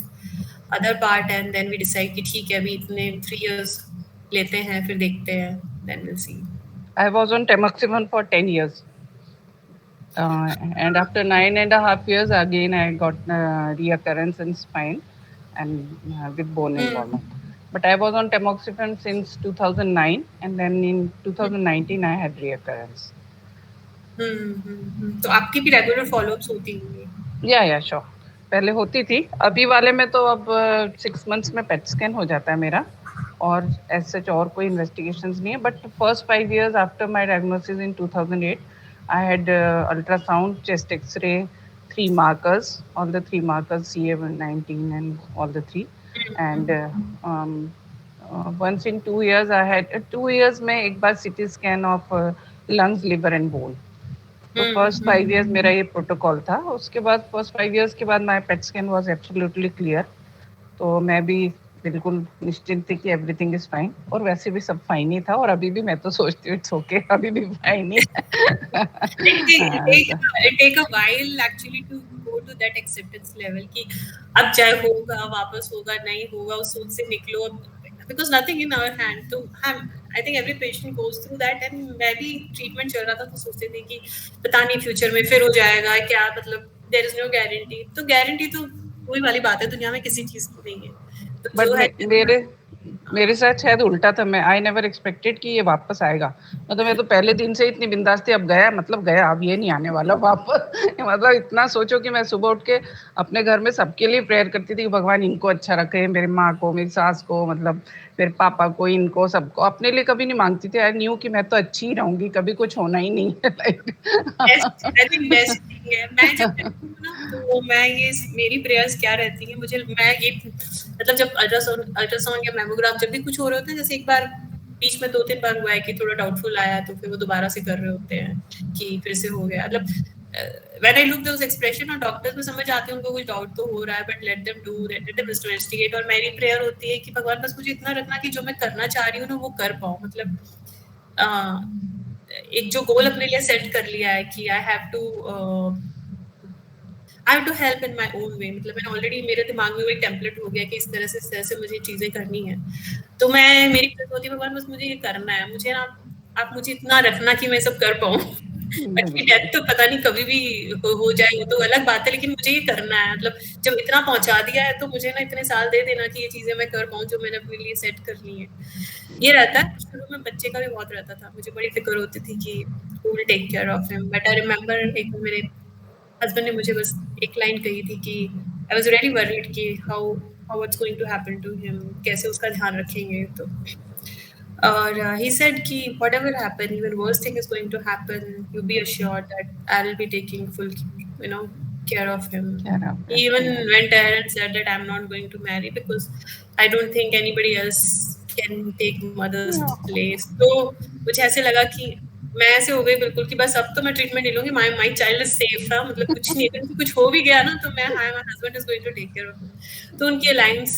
[SPEAKER 2] other part, and then we decide कि ठीक है, अभी इतने 3 years लेते हैं, फिर देखते हैं, then we'll see.
[SPEAKER 4] I was on tamoxifen for 10 years. And after 9.5 years, again I got reoccurrence in spine and with bone involvement. But I was on tamoxifen since 2009, and then in 2019 I had reoccurrence.
[SPEAKER 2] तो आपकी भी रेगुलर फॉलोअप्स होती होंगी?
[SPEAKER 4] या श्योर, पहले होती थी, अभी वाले में तो अब 6 मंथ्स में पेट स्कैन हो जाता है मेरा, और एज सच और कोई इन्वेस्टिगेशंस नहीं है. But first 5 years after my diagnosis in 2008 I had ultrasound, chest X-ray, 3 markers, all the 3 markers, CA19 and all the 3. And once in 2 years I had 2 years में एक बार CT scan of lungs, liver and bone. तो फर्स्ट 5 years मेरा ये प्रोटोकॉल था. उसके बाद फर्स्ट 5 years के बाद my PET scan was absolutely clear. तो मैं भी बिल्कुल निश्चिंत थी कि एवरीथिंग इज फाइन, और वैसे भी सब फाइन ही था, और अभी भी मैं तो सोचती हूँ इट्स ओके, अभी भी fine he
[SPEAKER 2] It take a while actually to go to that acceptance level कि अब चाहे होगा, वापस होगा, नहीं होगा, उस सोच से निकलो, because nothing in our hand. तो हम, I think every patient goes through that, and मैं भी ट्रीटमेंट चल रहा था तो सोचते थे कि पता नहीं फ्यूचर में फिर हो जाएगा क्या, मतलब there is no guarantee. तो गारंटी तो वही वाली बात है, दुनिया में किसी चीज की नहीं है. तो जो है
[SPEAKER 4] मेरे साथ शायद उल्टा था. मैं आई नेवर एक्सपेक्टेड कि ये वापस आएगा. मतलब मैं तो पहले दिन से इतनी बिंदास थी, अब गया मतलब गया, अब ये नहीं आने वाला वापस. मतलब इतना सोचो कि मैं सुबह उठ के अपने घर में सबके लिए प्रेयर करती थी कि भगवान इनको अच्छा रखे, मेरी माँ को, मेरी सास को, मतलब मेरे पापा को, इनको सबको. अपने लिए कभी नहीं मांगती थी. आई न्यू कि मैं तो अच्छी ही रहूंगी, कभी कुछ होना ही नहीं है.
[SPEAKER 2] बेस्ट थिंग है. मैं जब ना, तो मैं ये मेरी प्रेयर्स क्या रहती है, मुझे, मैं ये मतलब जब अल्ट्रासाउंड या मेमोग्राम जब भी कुछ हो रहे होते हैं, जैसे एक बार बीच में 2-3 बार हुआ है कि थोड़ा डाउटफुल आया, तो फिर वो दोबारा से कर रहे होते हैं कि फिर से हो गया. मतलब when I look those expression और डॉक्टर्स में समझ आते हैं उनको कुछ डाउट तो हो रहा है, बट let them investigate. और मेरी प्रेयर होती है कि भगवान बस मुझे इतना रखना कि जो मैं करना चाह रही हूँ ना वो कर पाऊँ. मतलब एक जो गोल अपने लिए सेट कर लिया है कि I have to help in my own way. मतलब मैंने ऑलरेडी, मेरे दिमाग में वो एक टेम्पलेट हो गया कि इस तरह से मुझे चीजें करनी है. तो मैं, मेरी होती है भगवान बस मुझे ये करना है, मुझे ना आप मुझे इतना रखना कि मैं सब कर पाऊँ. बाकी डेथ तो पता नहीं कभी भी हो जाए, वो तो अलग बात है, लेकिन मुझे ये करना है. मतलब जब इतना पहुंचा दिया है तो मुझे ना इतने साल दे देना कि ये चीजें मैं कर पाऊँ जो मैंने अपने लिए सेट कर ली है. ये रहता है. शुरू में बच्चे का भी बहुत रहता था, मुझे बड़ी फिक्र होती थी कि who will take care of him. But I remember एक मेरे हस्बैंड ने मुझे बस एक लाइन कही थी कि आई वाज रियली वरीड कि how what's going to happen to him, कैसे उसका ध्यान रखेंगे. तो और he said कि whatever happen, even worst thing is going to happen, you be assured that I will be taking full care of him. He even went ahead and said that I'm not going to marry because I don't think anybody else can take mother's place. तो मुझे ऐसे लगा कि मैं ऐसे हो गई बिल्कुल कि बस अब तो मैं ट्रीटमेंट ले लूंगी, माय चाइल्ड इज सेफ था, मतलब कुछ नहीं, अगर उनको कुछ हो भी गया ना तो मैं, हाय my husband is going to take care of it. तो उनकी लाइंस,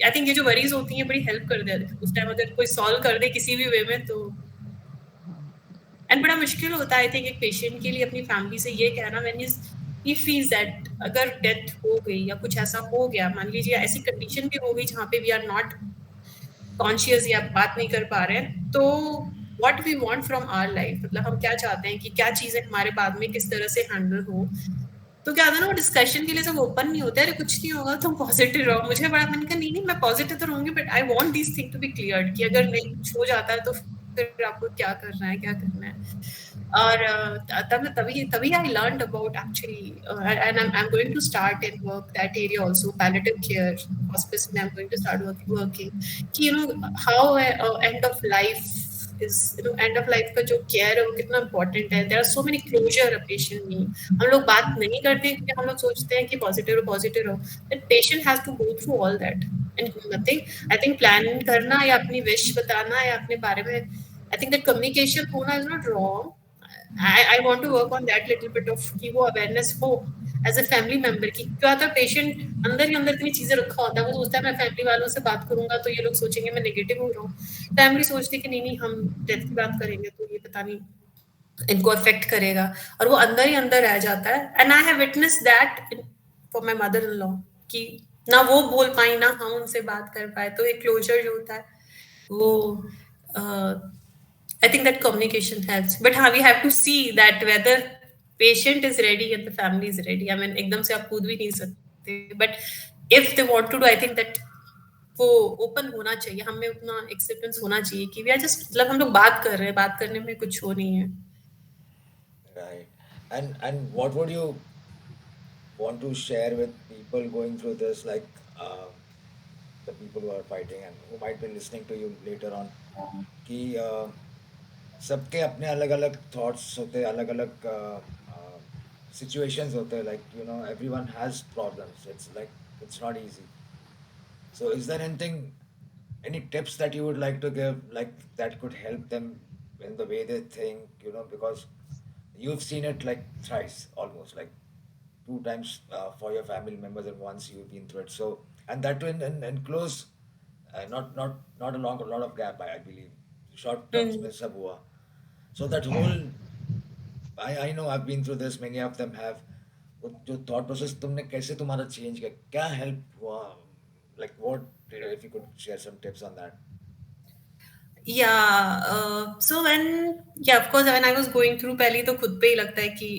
[SPEAKER 2] आई थिंक ये जो वरीज होती हैं बड़ी हेल्प कर दे उस टाइम, अगर कोई सॉल्व कर दे किसी भी वे में तो। एंड बड़ा मुश्किल होता है आई थिंक एक पेशेंट के लिए अपनी फैमिली से ये कहना व्हेन ही फील्स दैट अगर डेथ हो गई या कुछ ऐसा हो गया, मान लीजिए ऐसी कंडीशन भी हो गई जहाँ पे वी आर नॉट कॉन्शियस या बात नहीं कर पा रहे हैं, तो what we want from our life, मतलब हम क्या चाहते हैं कि क्या चीजें हमारे बाद में किस तरह से हैंडल हो। तो क्या था ना, वो डिस्कशन के लिए सब ओपन नहीं होते, अरे कुछ नहीं होगा तुम पॉजिटिव रहो। मुझे बड़ा मन का, नहीं मैं पॉजिटिव तो रहूंगी, but I want this thing to be clear कि अगर नहीं कुछ हो जाता है तो फिर आपको क्या करना है, क्या करना है। और तब तभी तभी I learn about actually, and I am going to start in work that area also, palliative care hospice में I am going to start working कि you know how end of life is, you know end of life का जो केयर है वो कितना इंपॉर्टेंट है। There are so many closure a patient need. हम लोग बात नहीं करते हैं क्योंकि हम लोग सोचते हैं कि पॉजिटिव रहो, but patient has to go through all that and nothing. I think plan करना या अपनी विश बताना या अपने बारे में, I think that communication होना is not wrong. I want to work on that little bit of कि वो awareness हो as a family member की, क्या होता है पेशेंट अंदर ही अंदर इतनी चीजें रखा होता है, वो सोचता है मैं फैमिली वालों से बात करूंगा तो ये लोग सोचेंगे मैं नेगेटिव हो रहा हूँ, फैमिली सोचती है कि नहीं हम डेथ की बात करेंगे तो ये पता नहीं इनको अफेक्ट करेगा, और वो अंदर ही अंदर रह जाता है। And I have witness that for my mother in law कि ना वो बोल पाई ना हम उनसे बात कर पाए, तो एक क्लोजर जो होता है वो I think that communication helps. But हाँ, we have to see that whether patient is ready and the family is ready. I mean, एकदम से आप कूद भी नहीं सकते. But if they want to do, I think that वो ओपन होना चाहिए, हमें उतना एक्सेप्टेंस होना चाहिए कि we are just, मतलब हम लोग बात कर रहे हैं, बात करने में कुछ हो नहीं है.
[SPEAKER 1] Right. And what would you want to share with people going through this, like the people who are fighting and who might be listening to you later on, कि सबके अपने अलग अलग थॉट्स होते हैं, अलग अलग सिचुएशंस होते हैं, like you know everyone has problems, it's like it's not easy. So is there anything, any tips that you would like to give, like that could help them in the way they think, you know, because you've seen it like thrice almost, like two times for your family members and once you've been through it. So, and that too in close, not a lot of gap, I believe, short terms mein sab hua. So that whole, I know I've been through this, many of them have. वो जो thought process तुमने कैसे तुम्हारा change किया, क्या help हुआ, like what, if you could share some tips on that.
[SPEAKER 2] Yeah, so of course when I was going through, पहले तो खुद पे ही लगता है कि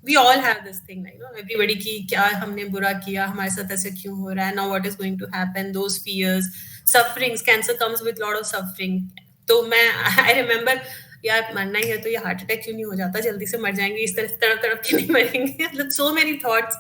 [SPEAKER 2] we all have this thing, you know, everybody की क्या हमने बुरा किया, हमारे साथ ऐसे क्यों हो रहा है, now what is going to happen, those fears, sufferings, cancer comes with lot of suffering. तो मैं I remember यार मरना ही है तो ये हार्ट अटैक क्यों नहीं हो जाता, जल्दी से मर जाएंगे, इस तरह से तड़प तड़प के नहीं मरेंगे, मतलब so many thoughts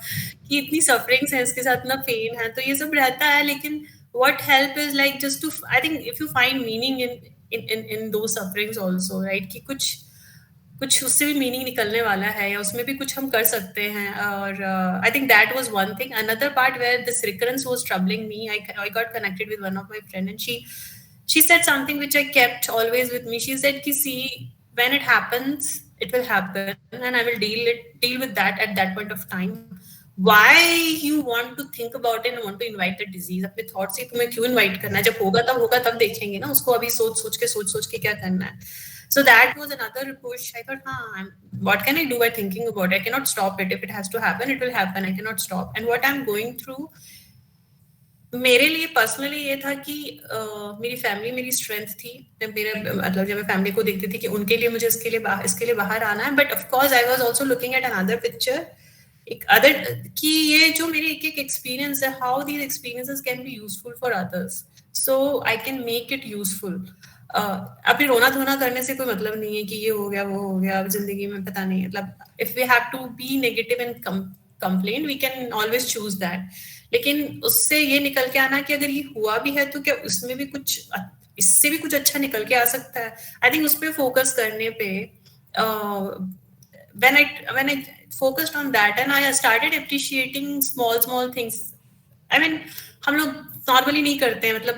[SPEAKER 2] कि इतनी sufferings है, इसके साथ इतना pain है, तो ये सब रहता है. लेकिन what help is like just to, I think if you find meaning in those sufferings also, right, कि कुछ उससे भी मीनिंग निकलने वाला है या उसमें भी कुछ हम कर सकते हैं. और I think that was one thing. Another part where this recurrence was troubling me, I got connected with one of my friend and she said something which I kept always with me. She said ki see, when it happens it will happen and I will deal with that at that point of time. Why you want to think about it and want to invite the disease? अपने thoughts से तुम्हें क्यों invite करना है? जब होगा तब देखेंगे ना उसको, अभी सोच के क्या करना है. So that was another push. I thought, what can I do by thinking about it? I cannot stop it. If it has to happen, it will happen. I cannot stop. And what I'm going through, मेरे लिए पर्सनली ये था कि मेरी फैमिली मेरी स्ट्रेंथ थी. मेरे मतलब जब मैं फैमिली को देखती थी कि उनके लिए मुझे इसके लिए बाहर आना है. But of course I was also looking at another picture, एक अदर, कि ये जो मेरे एक एक्सपीरियंस है, how these experiences can be useful for others, so I can make it useful. अभी रोना धोना करने से कोई मतलब नहीं है कि ये हो गया वो हो गया, अब जिंदगी में पता नहीं, मतलब if we have to be negative and complain we can always choose that. लेकिन उससे ये निकल के आना कि अगर ये हुआ भी है तो क्या उसमें भी कुछ, इससे भी कुछ अच्छा निकल के आ सकता है. आई थिंक उस पर फोकस करने पे, when I focused on that and I started appreciating small things. I mean, हम लोग नॉर्मली नहीं करते हैं, मतलब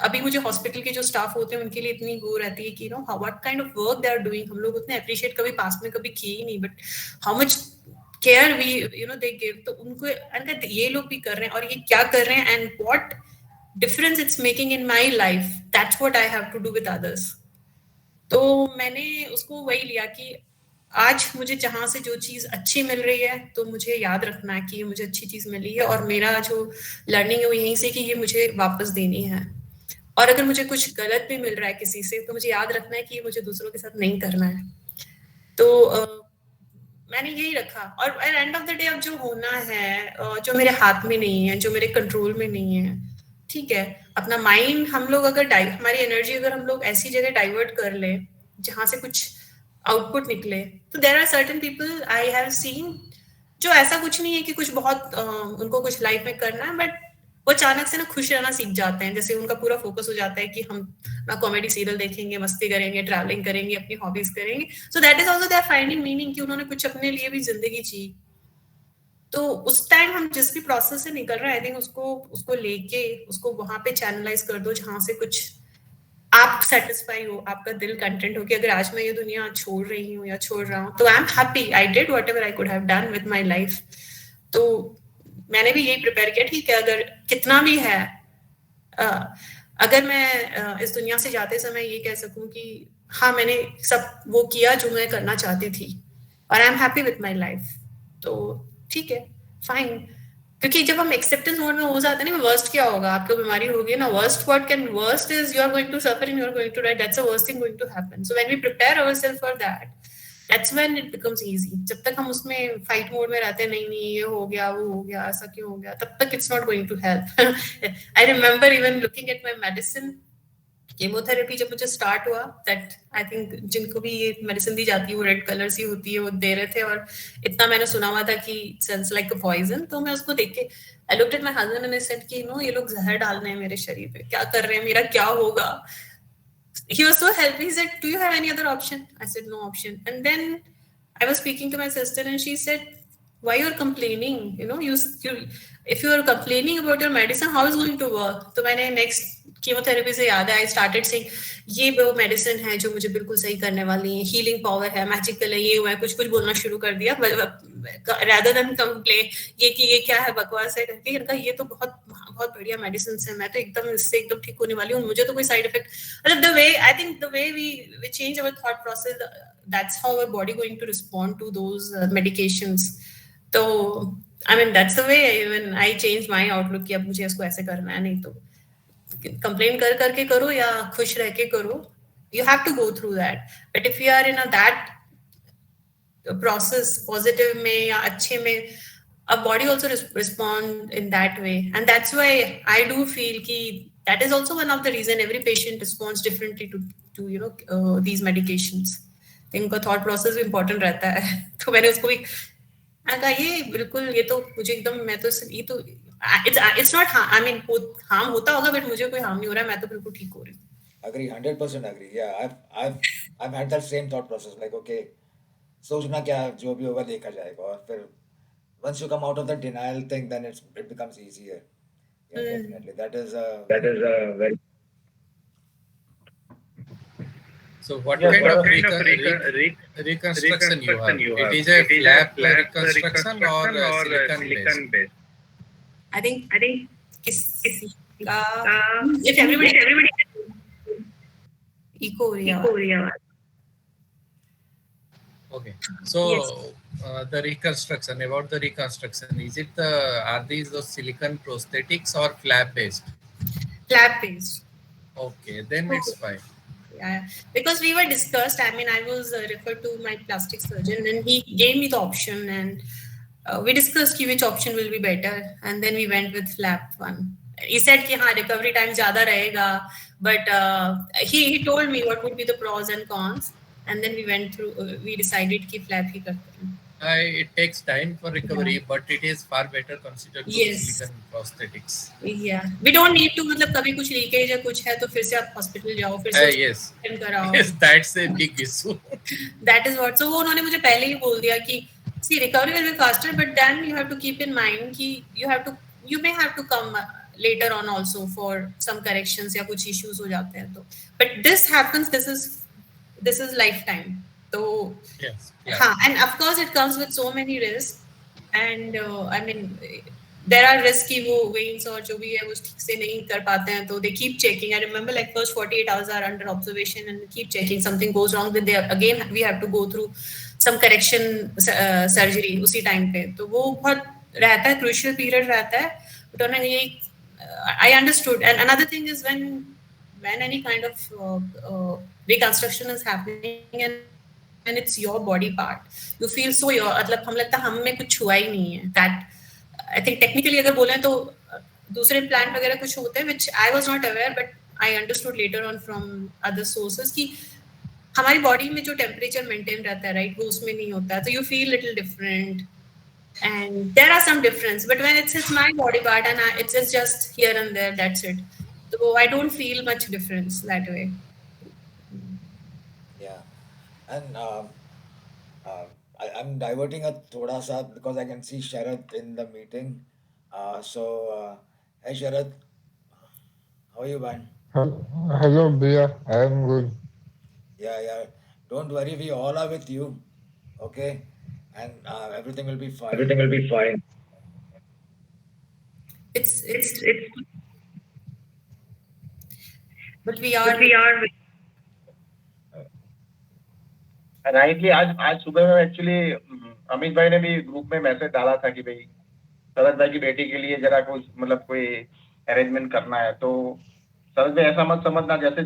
[SPEAKER 2] अभी मुझे हॉस्पिटल के जो स्टाफ होते हैं उनके लिए इतनी वो रहती है कि what kind of work they are doing, हम लोग उतने अप्रिशिएट कभी पास में कभी किए ही नहीं, but how much care we they give, तो उनको एंड ये लोग भी कर रहे हैं और ये क्या कर रहे हैं and what difference it's making in my life, that's what I have to do with others. तो मैंने उसको वही लिया कि आज मुझे जहां से जो चीज अच्छी मिल रही है तो मुझे याद रखना है कि ये मुझे अच्छी चीज मिली है और मेरा जो लर्निंग है वो यहीं से कि ये मुझे वापस देनी है, और अगर मुझे कुछ गलत भी मिल रहा है किसी से तो मुझे याद रखना है कि ये मुझे दूसरों के साथ नहीं करना है। तो मैंने यही रखा, और एंड ऑफ द डे अब जो होना है जो मेरे हाथ में नहीं है, जो मेरे कंट्रोल में नहीं है, ठीक है, अपना माइंड हम लोग अगर हमारी एनर्जी अगर हम लोग ऐसी जगह डाइवर्ट कर ले जहां से कुछ आउटपुट निकले, तो there are certain people I have seen जो ऐसा कुछ नहीं है कि कुछ बहुत उनको कुछ लाइफ में करना है, बट वो अचानक से ना खुश रहना सीख जाते हैं, जैसे उनका पूरा फोकस हो जाता है कि हम ना कॉमेडी सीरियल देखेंगे, मस्ती करेंगे, ट्रैवलिंग करेंगे, अपनी हॉबीज करेंगे, so that is also they are finding meaning कि उन्होंने कुछ अपने लिए भी जिंदगी जी। तो उस टाइम हम जिस भी प्रोसेस से निकल रहे हैं, आई थिंक उसको लेके उसको वहां पे चैनलाइज कर दो जहां से कुछ आप सेटिस्फाई हो, आपका दिल कंटेंट हो कि अगर आज मैं ये दुनिया छोड़ रही हूँ या छोड़ रहा हूँ तो I am happy, I did whatever I could have done with my life. तो मैंने भी यही प्रिपेयर किया, ठीक है, अगर कितना भी है, अगर मैं इस दुनिया से जाते समय ये कह सकूं कि हाँ मैंने सब वो किया जो मैं करना चाहती थी और I am happy with my life, तो ठीक है, फाइन। क्योंकि जब हम एक्सेप्टेंस मोड में हो जाते हैं ना, वर्स्ट क्या होगा, आपको बीमारी होगी ना, worst what can worst is you are going to suffer and you are going to die, that's the worst thing going to happen. So when we prepare ourself for that, that's when it becomes easy. जब तक हम उसमें फाइट मोड में रहते हैं, नहीं नहीं ये हो गया वो हो गया ऐसा क्यों हो गया, तब तक it's not going to help. I remember even looking at my medicine, chemotherapy जब मुझे स्टार्ट हुआ, दैट आई थिंक जिनको भी ये मेडिसिन दी जाती है वो रेड कलर सी होती है, वो दे रहे थे और इतना मैंने सुना हुआ था कि सेंस लाइक अ पॉइजन। तो मैं उसको देख के I looked at my husband and I said कि नो, ये लोग जहर डाल रहे हैं मेरे शरीर पे, क्या कर रहे हैं, मेरा क्या होगा। He was so helpful. He said, do you have any other option? I said, no option. And then I was speaking to my sister and she said, why you're complaining? If you are complaining about your medicine, how is it going to work? तो मैंने next कीमोथेरेपी से याद है, I started saying, ये वो मेडिसिन है जो मुझे बिल्कुल सही करने वाली है, हीलिंग पावर है, मैजिकल है, ये हुआ है, कुछ कुछ बोलना शुरू कर दिया, rather than complain ये कि ये क्या है, बकवास है करके। इनका ये तो बहुत बहुत बढ़िया मेडिसिन है, मैं तो एकदम इससे एकदम ठीक होने वाली हूँ, मुझे तो कोई साइड इफेक्ट, मतलब the way I think the way we change our thought process, that's how our body going to respond to those medications. तो I mean that's the way even I changed my outlook कि अब मुझे इसको ऐसे करना है, नहीं तो कंप्लेन कर करके करो या खुश रह के करो, you have to go through that. But if you are in a that process positive में या अच्छे में, our body also respond in that way, and that's why I do feel कि that is also one of the reason every patient responds differently to these medications. इनका thought process भी important रहता है। तो मैंने उसको भी कहा ये बिल्कुल, ये तो मुझे एकदम, मैं तो ये तो it's not I mean harm होता होगा बट मुझे कोई harm नहीं हो रहा है, मैं तो बिल्कुल ठीक हो रही हूँ।
[SPEAKER 1] Agree, 100% agree. Yeah, I've had that same thought process. Like, okay, सोचना क्या, जो भी होगा देखा जाएगा, और फिर once you come out of the denial thing, then it becomes easier. Yeah, definitely. That is a very.
[SPEAKER 3] So what kind of reconstruction you have? It is a flap reconstruction or silicon based?
[SPEAKER 2] I think if everybody eco area.
[SPEAKER 3] Okay, so
[SPEAKER 2] Yes.
[SPEAKER 3] The reconstruction, about the reconstruction, is it are these those silicon prosthetics or flap based?
[SPEAKER 2] Flap based.
[SPEAKER 3] Okay, then it's fine.
[SPEAKER 2] Yeah, because we were discussed. I mean, I was referred to my plastic surgeon, and he gave me the option, and we discussed which option will be better, and then we went with flap one. He said कि हाँ recovery time ज़्यादा रहेगा, but he told me what would be the pros and cons, and then we went through. We decided कि flap ही करते हैं.
[SPEAKER 3] It takes time for recovery, but it is far better considered to
[SPEAKER 2] Yes.
[SPEAKER 3] silicon prosthetics.
[SPEAKER 2] Yeah, we don't need to, मतलब कभी कुछ लीकेज या कुछ है तो फिर से आप हॉस्पिटल जाओ, फिर से
[SPEAKER 3] Yes.
[SPEAKER 2] कराओ.
[SPEAKER 3] Yes, that's a big issue.
[SPEAKER 2] That is what. So वो उन्होंने मुझे पहले ही बोल दिया कि see recovery will be faster, but then you have to keep in mind कि you may have to come later on also for some corrections या कुछ issues हो जाते हैं तो, but this happens, this is lifetime. So
[SPEAKER 3] Yes. Yeah.
[SPEAKER 2] हाँ, and of course it comes with so many risks, and I mean there are risks कि वो veins और जो भी है वो ठीक से नहीं कर पाते हैं तो they keep checking. I remember like first 48 hours are under observation and keep checking, something goes wrong then they again we have to go through some correction surgery उसी time पे, तो वो बहुत रहता है, crucial period रहता है. But on ये I understood. And another thing is when any kind of reconstruction is happening and it's your body part, you feel so your मतलब हम लगता हम में कुछ हुआ ही नहीं है. That I think technically अगर बोलें तो दूसरे implant वगैरह कुछ होते हैं which I was not aware, but I understood later on from other sources कि हमारी body में जो temperature maintain रहता है, right, वो उसमें नहीं होता, तो you feel little different. And there are some difference, but when it's my body part and it's just here and there, that's it. So I don't feel much difference that way.
[SPEAKER 1] Yeah, and I'm diverting a thoda sa because I can see Sharad in the meeting. Hey Sharad, how are you, man?
[SPEAKER 5] Hello, Bia. I am good.
[SPEAKER 1] Yeah. Don't worry, we all are with you, okay? And everything will be fine.
[SPEAKER 6] Everything will be fine.
[SPEAKER 2] It's but we are
[SPEAKER 6] rightly आज सुबह में एक्चुअली अमित भाई ने भी ग्रुप में मैसेज डाला था कि भाई शरद भाई की बेटी के लिए जरा कुछ मतलब कोई अरेंजमेंट करना है, तो शरद भाई ऐसा मत समझना जैसे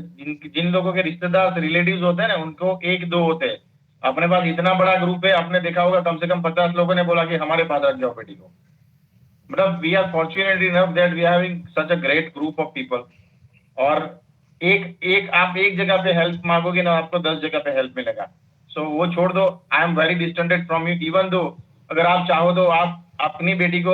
[SPEAKER 6] जिन लोगों के रिश्तेदार रिलेटिव्स होते हैं ना उनको एक दो होते हैं, अपने पास इतना बड़ा ग्रुप है, आपने देखा होगा कम से कम 50 लोगों ने बोला कि हमारे पास रख जाओ बेटी को. मतलब we are fortunate enough that we having such a great group of people. और आप एक जगह पे हेल्प मांगोगे ना आपको 10 जगह पे हेल्प मिलेगा. सो वो छोड़ दो, I am very distanted from you. Even though अगर आप चाहो तो आप अपनी बेटी को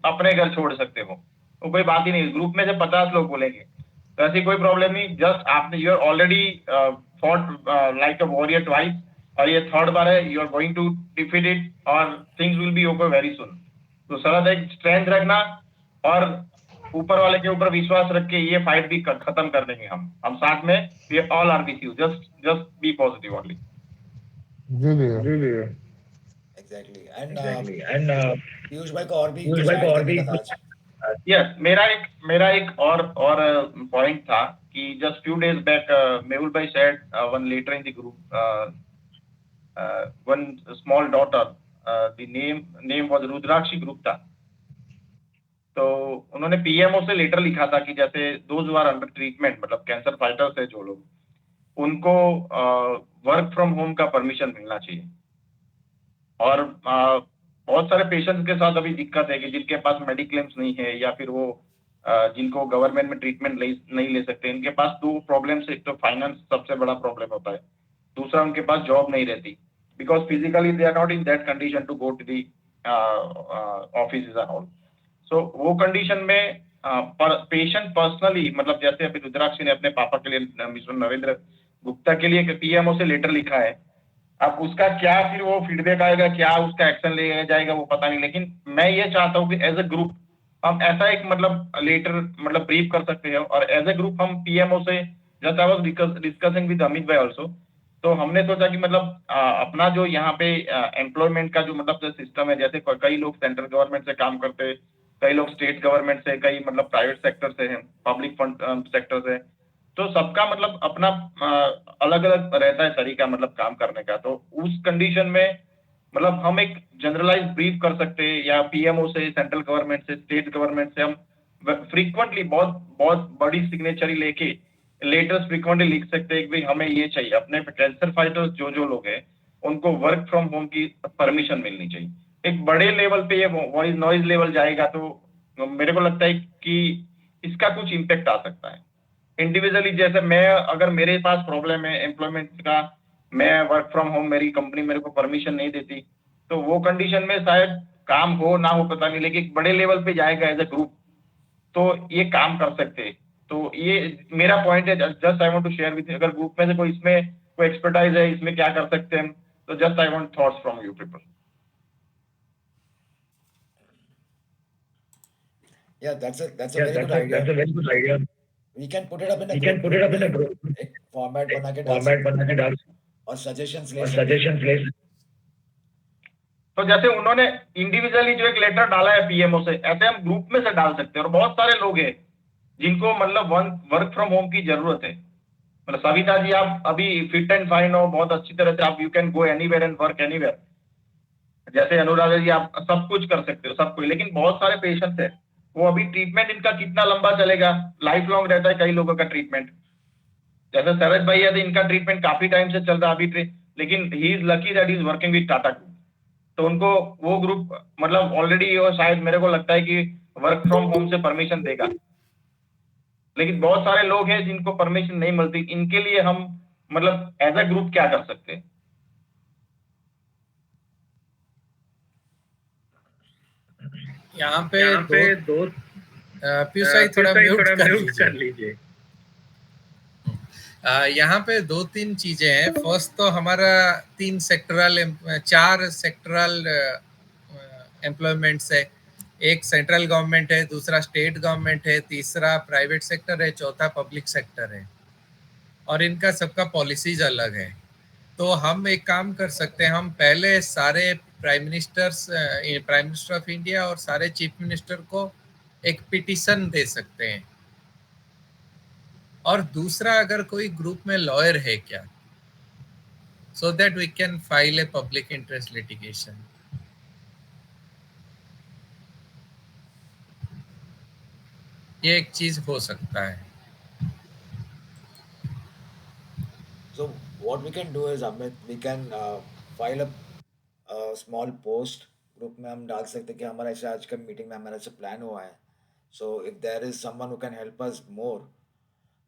[SPEAKER 6] अपने घर छोड़ सकते हो, वो कोई बात ही नहीं. ग्रुप में से 50 लोग बोलेंगे तो ऐसी कोई प्रॉब्लम नहीं. जस्ट आपने you are already fought like a warrior twice और ये थर्ड बार है, you are going to defeat it और things will be over very soon. तो सरद एक स्ट्रेंथ रखना और ऊपर वाले के ऊपर विश्वास रख के ये फाइट भी खत्म कर देंगे हम साथ में. We all are with you. Just be positive only.
[SPEAKER 5] जी भैया.
[SPEAKER 1] Exactly. And पीयूष भाई को और भी कुछ आज.
[SPEAKER 6] यस, मेरा एक और पॉइंट था कि just few days back Mehul bhai said one letter in the group, one small daughter, the name was Rudrakshi Gupta. तो उन्होंने पीएमओ से लेटर लिखा था कि जैसे those who are under treatment, मतलब कैंसर फाइटर्स है जो लोग, उनको वर्क फ्रॉम होम का परमिशन मिलना चाहिए. और बहुत सारे पेशेंट्स के साथ अभी दिक्कत है कि जिनके पास मेडिक्लेम्स नहीं है या फिर वो जिनको गवर्नमेंट में ट्रीटमेंट नहीं ले सकते. इनके पास दो प्रॉब्लम्स, एक तो फाइनेंस सबसे बड़ा प्रॉब्लम होता है, दूसरा उनके पास जॉब नहीं रहती because physically they are not in that condition to go to the office and all. So वो कंडीशन में पेशेंट पर्सनली, मतलब जैसे अभी रुद्राक्षी ने अपने पापा के लिए मिस्टर नरेंद्र गुप्ता के लिए पीएमओ से लेटर लिखा है. अब उसका क्या फिर वो फीडबैक आएगा, क्या उसका एक्शन लिया जाएगा वो पता नहीं, लेकिन मैं ये चाहता हूँ कि एज ए ग्रुप हम ऐसा एक मतलब लेटर मतलब ब्रीफ कर सकते हैं और एज ए ग्रुप हम पीएमओ से, just I was discussing with Amit भाई ऑल्सो, तो हमने सोचा कि मतलब अपना जो यहाँ पे एम्प्लॉयमेंट का जो मतलब सिस्टम है, जैसे कई लोग सेंट्रल गवर्नमेंट से काम करते हैं, कई लोग स्टेट गवर्नमेंट से, कई मतलब प्राइवेट सेक्टर से हैं, पब्लिक फंड सेक्टर से, तो सबका मतलब अपना अलग अलग रहता है तरीका मतलब काम करने का. तो उस कंडीशन में मतलब हम एक जनरलाइज ब्रीफ कर सकते हैं या पीएमओ से, सेंट्रल गवर्नमेंट से, स्टेट गवर्नमेंट से हम फ्रीक्वेंटली बहुत बड़ी सिग्नेचरी लेके लेटर्स फ्रीक्वेंटली लिख सकते हैं कि भाई हमें ये चाहिए. अपने कैंसर फाइटर्स जो लोग हैं उनको वर्क फ्रॉम होम की परमिशन मिलनी चाहिए. एक बड़े लेवल पे ये वॉइस नॉइज लेवल जाएगा तो मेरे को लगता है कि इसका कुछ इम्पेक्ट आ सकता है. इंडिविजुअली जैसे मैं, अगर मेरे पास प्रॉब्लम है एम्प्लॉयमेंट का, मैं वर्क फ्रॉम होम, मेरी कंपनी मेरे को परमिशन नहीं देती, तो वो कंडीशन में शायद काम हो ना हो पता नहीं, लेकिन एक बड़े लेवल पे जाएगा एज ए ग्रुप तो ये काम कर सकते हैं. तो ये मेरा पॉइंट है. Just I want to share with, अगर ग्रुप में से कोई इसमें कोई एक्सपर्टाइज है, इसमें क्या कर सकते हैं, तो just I want thoughts from you people.
[SPEAKER 1] Yeah, that's a
[SPEAKER 7] Yeah,
[SPEAKER 1] very good idea.
[SPEAKER 7] that's a very good idea.
[SPEAKER 1] We can put it up in a
[SPEAKER 7] We can
[SPEAKER 1] group
[SPEAKER 7] put it up in a
[SPEAKER 1] में
[SPEAKER 7] group,
[SPEAKER 1] एक फॉर्मेट बना के डाल
[SPEAKER 7] format
[SPEAKER 1] सकते
[SPEAKER 7] बना के डाल
[SPEAKER 1] हैं और सजेशंस ले
[SPEAKER 7] और
[SPEAKER 1] सकते हैं.
[SPEAKER 7] suggestions ले सकते
[SPEAKER 6] तो जैसे उन्होंने इंडिविजुअली जो एक लेटर डाला है पीएमओ से, ऐसे हम ग्रुप में से डाल सकते हैं. और बहुत सारे लोग हैं जिनको मतलब वर्क फ्रॉम होम की जरूरत है. मतलब सविता जी, आप अभी फिट एंड फाइन हो, बहुत अच्छी तरह से आप you can go anywhere and work anywhere. जैसे अनुराधा जी, आप सब कुछ कर सकते हो, सब कुछ. लेकिन बहुत सारे पेशेंट्स है, वो अभी ट्रीटमेंट इनका कितना लंबा चलेगा, लाइफ लॉन्ग रहता है कई लोगों का ट्रीटमेंट. जैसे सरोज भाई है, तो इनका ट्रीटमेंट काफी टाइम से चल रहा है अभी, लेकिन he is lucky that is working with Tata group. तो उनको वो ग्रुप मतलब ऑलरेडी, वो शायद मेरे को लगता है कि वर्क फ्रॉम होम से परमिशन देगा. लेकिन बहुत सारे लोग हैं जिनको परमिशन नहीं मिलती. इनके लिए हम मतलब एज अ ग्रुप क्या कर सकते हैं?
[SPEAKER 3] यहाँ पे दो पीयूष भाई थोड़ा म्यूट कर लीजिए. यहाँ पे 2-3 चीजें हैं. फर्स्ट तो हमारा 4 सेक्टरल एम्प्लॉयमेंट्स है. एक सेंट्रल गवर्नमेंट है, दूसरा स्टेट गवर्नमेंट है, तीसरा प्राइवेट सेक्टर है, चौथा पब्लिक सेक्टर है. और इनका सबका पॉलिसीज अलग है. तो हम एक काम कर सकते हैं, हम पहले सारे प्राइम मिनिस्टर ऑफ इंडिया और सारे चीफ मिनिस्टर को एक पिटीशन दे सकते हैं. और दूसरा, अगर कोई ग्रुप में लॉयर है क्या, so that we can file a public interest litigation. ये एक चीज हो सकता है.
[SPEAKER 1] So what we can do is, Amit, we can file a small post. Group में हम डाल सकते हैं कि हमारा ऐसे आज का मीटिंग में हमारा ऐसे प्लान हुआ है. So if there is someone who can help us more.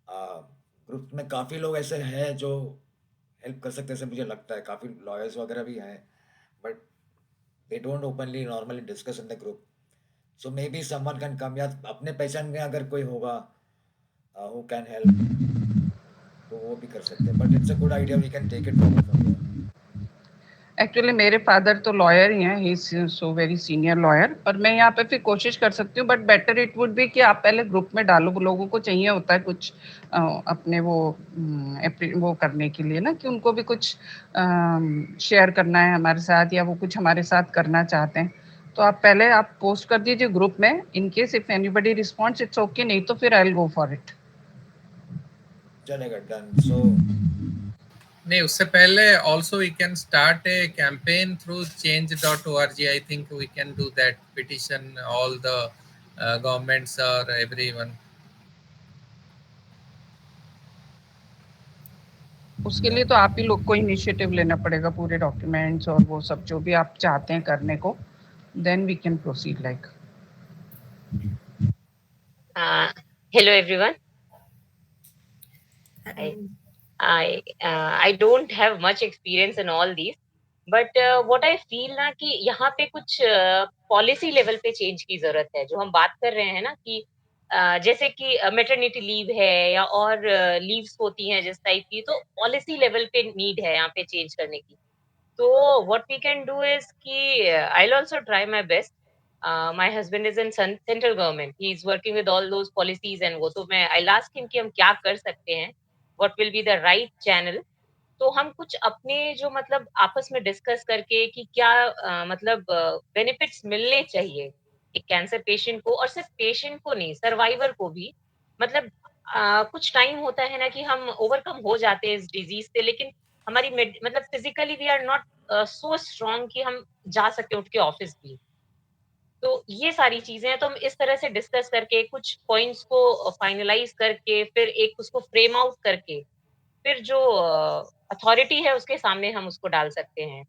[SPEAKER 1] Group में काफ़ी लोग ऐसे हैं जो हेल्प कर सकते हैं, ऐसे मुझे लगता है. काफ़ी लॉयर्स वगैरह भी हैं, but they don't openly normally discuss in the group. So may be someone can come, या अपने पहचान में अगर कोई होगा हु कैन हेल्प, तो वो भी कर सकते हैं. But it's a good idea, we can take it forward from here.
[SPEAKER 4] Actually मेरे फादर तो लॉयर ही हैं, he is so very senior lawyer. पर मैं यहाँ पे फिर कोशिश कर सकती हूँ, but better it would be कि आप पहले ग्रुप में डालो. लोगों को चाहिए होता है कुछ अपने वो करने के लिए ना, कि उनको भी कुछ शेयर करना है हमारे साथ, या वो कुछ हमारे साथ करना चाहते हैं. तो आप पहले आप पोस्ट कर दीजिए ग्रुप में. In case if anybody responds it's okay, नहीं तो फिर I will go for it.
[SPEAKER 1] चलेगा, डन. सो
[SPEAKER 3] नहीं, उससे पहले also we can start a campaign through change.org. I think we can do that, petition all the governments or everyone.
[SPEAKER 4] उसके लिए तो आप ही लोग को इनिशिएटिव लेना पड़ेगा, पूरे डॉक्यूमेंट्स और वो सब जो भी आप चाहते हैं करने को. Then we can proceed like.
[SPEAKER 8] Hello everyone. I don't have much experience in all these, but what I feel ना कि यहाँ पे कुछ पॉलिसी लेवल पे चेंज की जरूरत है. जो हम बात कर रहे हैं ना कि जैसे कि मैटरनिटी लीव है या और लीव्स होती हैं जिस टाइप की, तो पॉलिसी लेवल पे नीड है यहाँ पे चेंज करने की. So what we can do is कि I'll also try my best. My husband is in central government. He is working with all those policies and वो, तो मैं I'll ask him कि हम क्या कर सकते हैं. What will be the right channel? तो हम कुछ अपने जो मतलब आपस में डिस्कस करके कि क्या मतलब बेनिफिट्स मिलने चाहिए एक कैंसर पेशेंट को, और सिर्फ पेशेंट को नहीं, सर्वाइवर को भी. मतलब कुछ टाइम होता है ना कि हम ओवरकम हो जाते हैं इस डिजीज से, लेकिन हमारी मतलब physically we are not so strong कि हम जा सके उठ के ऑफिस भी. तो ये सारी चीजें हैं. तो हम इस तरह से डिस्कस करके कुछ पॉइंट्स को फाइनलाइज करके फिर एक उसको फ्रेम आउट करके फिर जो अथॉरिटी है उसके सामने हम उसको डाल सकते हैं.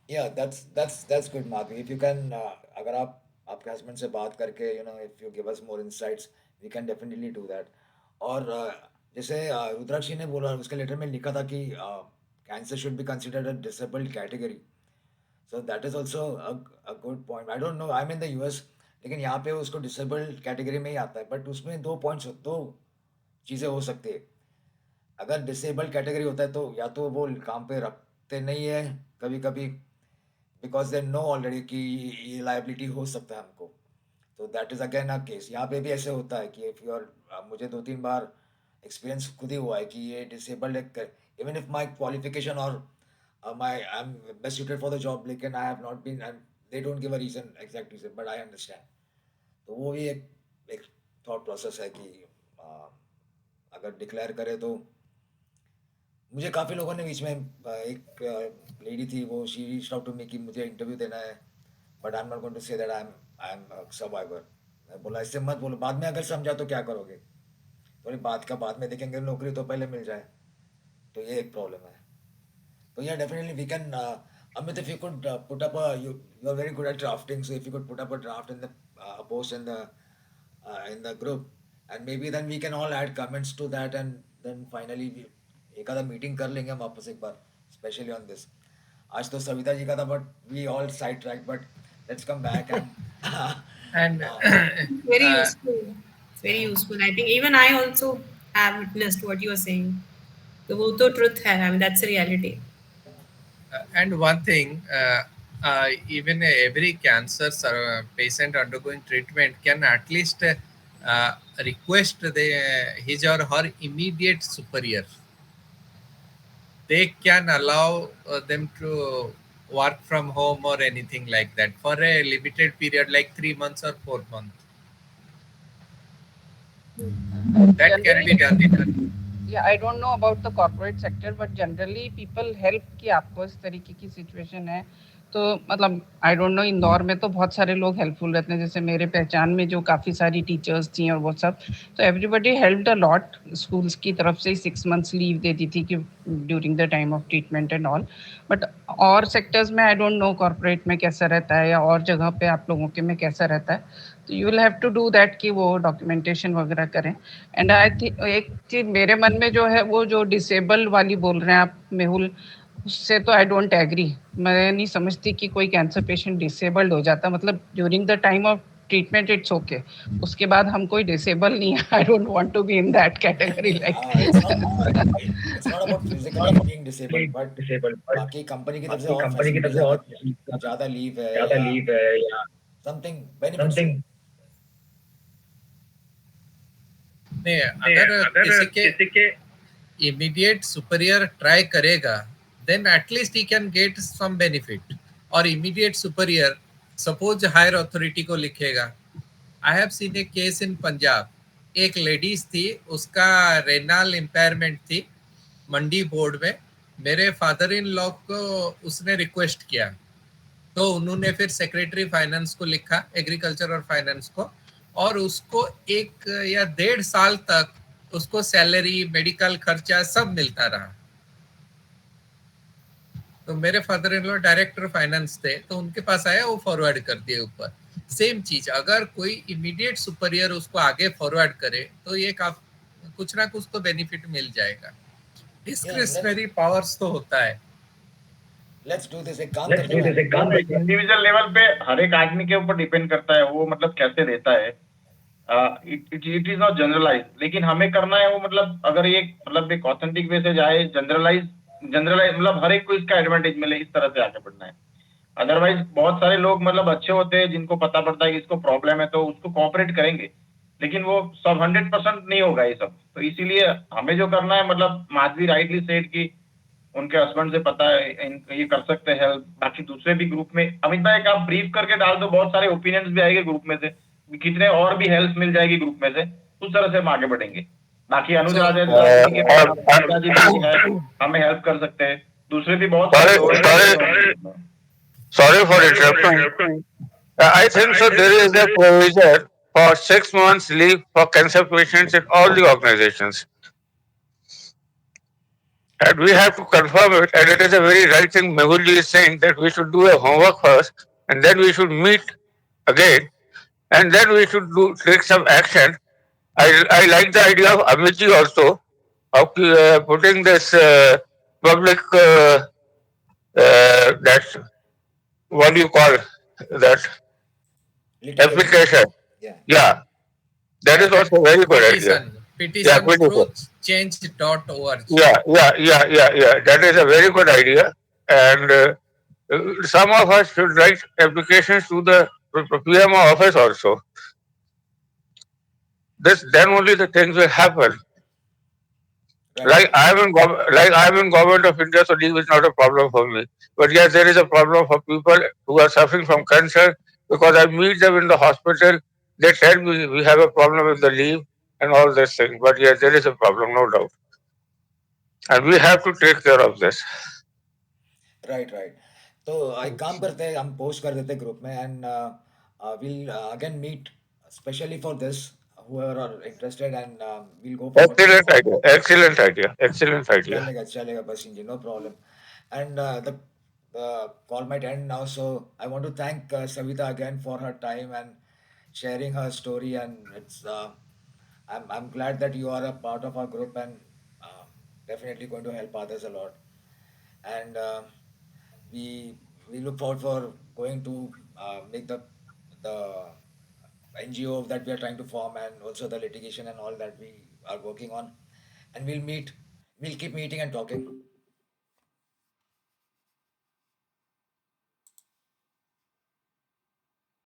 [SPEAKER 1] yeah, that's good, Madhvi. If you can, अगर आप आपके हस्बैंड से बात करके, if you give us more insights, we can definitely do that. और जैसे रुद्राक्ष जी ने बोला, उसके लेटर में लिखा था कि cancer should be considered a disabled category. So that is also a good point. I don't know, I am in the US, लेकिन यहाँ पे उसको डिसेबल्ड कैटेगरी में ही आता है. बट उसमें दो चीज़ें हो सकती है. अगर डिसेबल्ड कैटेगरी होता है तो या तो वो काम पे रखते नहीं है कभी कभी, because they know already कि ये liability हो सकता है हमको. तो that is again a case. यहाँ पे भी ऐसे होता है कि इफ यू आर, मुझे 2-3 बार एक्सपीरियंस खुद ही हुआ है कि ये डिसेबल्ड है, इवन इफ माई क्वालिफिकेशन और my I am best suited for the job, लेकिन I have not been, and they don't give a reason, exact reason, but I understand. तो वो भी एक थॉट प्रोसेस है कि अगर डिक्लेयर करे तो. मुझे काफ़ी लोगों ने बीच में एक लेडी थी, वो she reached out to me कि मुझे इंटरव्यू देना है, but I am not going to say that I am survivor. मैं बोला इससे मत बोलो, बाद में अगर समझा तो क्या करोगे. थोड़ी बात का बाद में देखेंगे, नौकरी तो पहले मिल जाए. तो ये एक प्रॉब्लम है. तो yeah, definitely we can, Amit, if you could put up you are very good at drafting, so if you could put up a draft in the post in the group, and maybe then we can all add comments to that, and then finally एक आधा मीटिंग कर लेंगे हम वापस एक बार, स्पेशली ऑन दिस. आज तो सविता जी का था, but we all side track, but let's come back
[SPEAKER 3] And
[SPEAKER 2] Very useful. It's very useful. I think even I also have witnessed what you are saying. तो वो तो truth है. I mean, that's a reality.
[SPEAKER 3] and one thing, even every cancer patient undergoing treatment can at least request his or her immediate superior. They can allow them to work from home or anything like that for a limited period, like 3 months or 4 months. That can be done.
[SPEAKER 4] Yeah, I don't know about the corporate sector, but generally people help कि आपको इस तरीके की सिचुएशन है. तो मतलब आई डोंट नो, इंदौर में तो बहुत सारे लोग हेल्पफुल रहते हैं, जैसे मेरे पहचान में जो काफ़ी सारी टीचर्स थी और वो सब, तो everybody helped a lot. Schools की तरफ से 6 मंथ्स लीव देती थी कि during the time of treatment and all. But और सेक्टर्स में आई डोंट नो कॉर्पोरेट में कैसा रहता है, या और जगह पे आप लोगों के में कैसा रहता है. तो you will have to do that कि वो डॉक्यूमेंटेशन वगैरह करें. एंड आई थिंक एक चीज़ मेरे मन में जो है, वो जो डिसेबल वाली बोल रहे हैं आप मेहुल, उससे तो आई डोंट एग्री. मैं नहीं समझती कि कोई कैंसर पेशेंट डिसेबल्ड हो जाता. मतलब during the time of treatment it's okay, उसके बाद हम कोई डिसेबल नहीं है. I don't want to be in that category.
[SPEAKER 1] it's not about physically being disabled, but बाकी कंपनी की तरफ से और facilities हैं, ज़्यादा लीव है या something benefits.
[SPEAKER 3] नहीं, अगर किसी के इमीडिएट सुपीरियर ट्राई करेगा, then at least he can get some benefit. और immediate superior suppose higher authority को लिखेगा. I have seen a case in Punjab. एक लेडीज थी, उसका रेनल इम्पेयरमेंट थी मंडी बोर्ड में. मेरे फादर इन लॉ को उसने रिक्वेस्ट किया, तो उन्होंने फिर सेक्रेटरी फाइनेंस को लिखा, एग्रीकल्चर और फाइनेंस को, और उसको 1 या 1.5 साल तक उसको सैलरी, मेडिकल खर्चा सब मिलता रहा. तो मेरे father in law director finance थे, तो उनके पास आया, वो फॉरवर्ड कर दिए ऊपर. सेम चीज अगर कोई इमीडिएट सुपीरियर उसको आगे फॉरवर्ड करे, तो ये कुछ ना कुछ तो बेनिफिट मिल जाएगा. डिस्क्रिशनरी पावर्स तो होता है.
[SPEAKER 1] Let's do this. एक काम करते हैं.
[SPEAKER 6] इंडिविजुअल लेवल पे हर एक आदमी के ऊपर डिपेंड करता है, वो मतलब कैसे देता है. इट इज नॉट जनरलाइज, लेकिन हमें करना है वो, मतलब अगर ये मतलब एक ऑथेंटिक वे से जाए, जनरलाइज मतलब हर एक को इसका एडवांटेज मिले, इस तरह से आगे बढ़ना है. अदरवाइज बहुत सारे लोग मतलब अच्छे होते हैं, जिनको पता पड़ता है कि इसको प्रॉब्लम है, तो उसको कोऑपरेट करेंगे, लेकिन वो सब 100% नहीं होगा ये सब. तो इसीलिए हमें जो करना है, मतलब माधवी राइटली सेड कि उनके हस्बैंड से पता है ये कर सकते हैं हेल्प. बाकी दूसरे भी ग्रुप में अमित भाई एक आप ब्रीफ करके डाल दो, बहुत सारे ओपिनियंस भी आएंगे ग्रुप में से, कितने और भी हेल्प मिल जाएगी ग्रुप में से, उस तरह से हम आगे बढ़ेंगे. बाकी अनुज राजेंद्र हमें हेल्प कर सकते हैं, दूसरे भी बहुत
[SPEAKER 5] Sorry for interrupting. I think so. There is a provision for 6 months leave for cancer patients in all the organizations, and we have to confirm it. And it is a very right thing Mehulji is saying, that we should do a homework first, and then we should meet again, and then we should take some action. I like the idea of Amitji also of putting this public that's what do you call that application? Yeah, that is also very good idea.
[SPEAKER 3] Petition truthchange.org.
[SPEAKER 5] Yeah. That is a very good idea, and Some of us should write applications to the PMO office also. Then only the things will happen.
[SPEAKER 1] Right,
[SPEAKER 5] Like
[SPEAKER 1] right.
[SPEAKER 5] I am in government of India, so leave is not a problem for me. But yes, there is a problem for people who are suffering from cancer, because I meet them in the hospital. They tell me we have a problem with the leave and all this thing. But yes, there is a problem, no doubt, and we have to take care of this.
[SPEAKER 1] Right right तो एक काम करते हैं हम पोस्ट कर देते ग्रुप में and will again meet specially for this whoever are interested and we'll go forward to
[SPEAKER 5] Excellent
[SPEAKER 1] forward.
[SPEAKER 5] idea. Excellent idea. Excellent idea.
[SPEAKER 1] चलेगा Basin ji, no problem. And the call might end now, so I want to thank Savita again for her time and sharing her story. And I'm glad that you are a part of our group and definitely going to help others a lot. And we we look forward for going to make the NGO that we are trying to form, and also the litigation and all that we are working on. And we'll keep meeting and talking.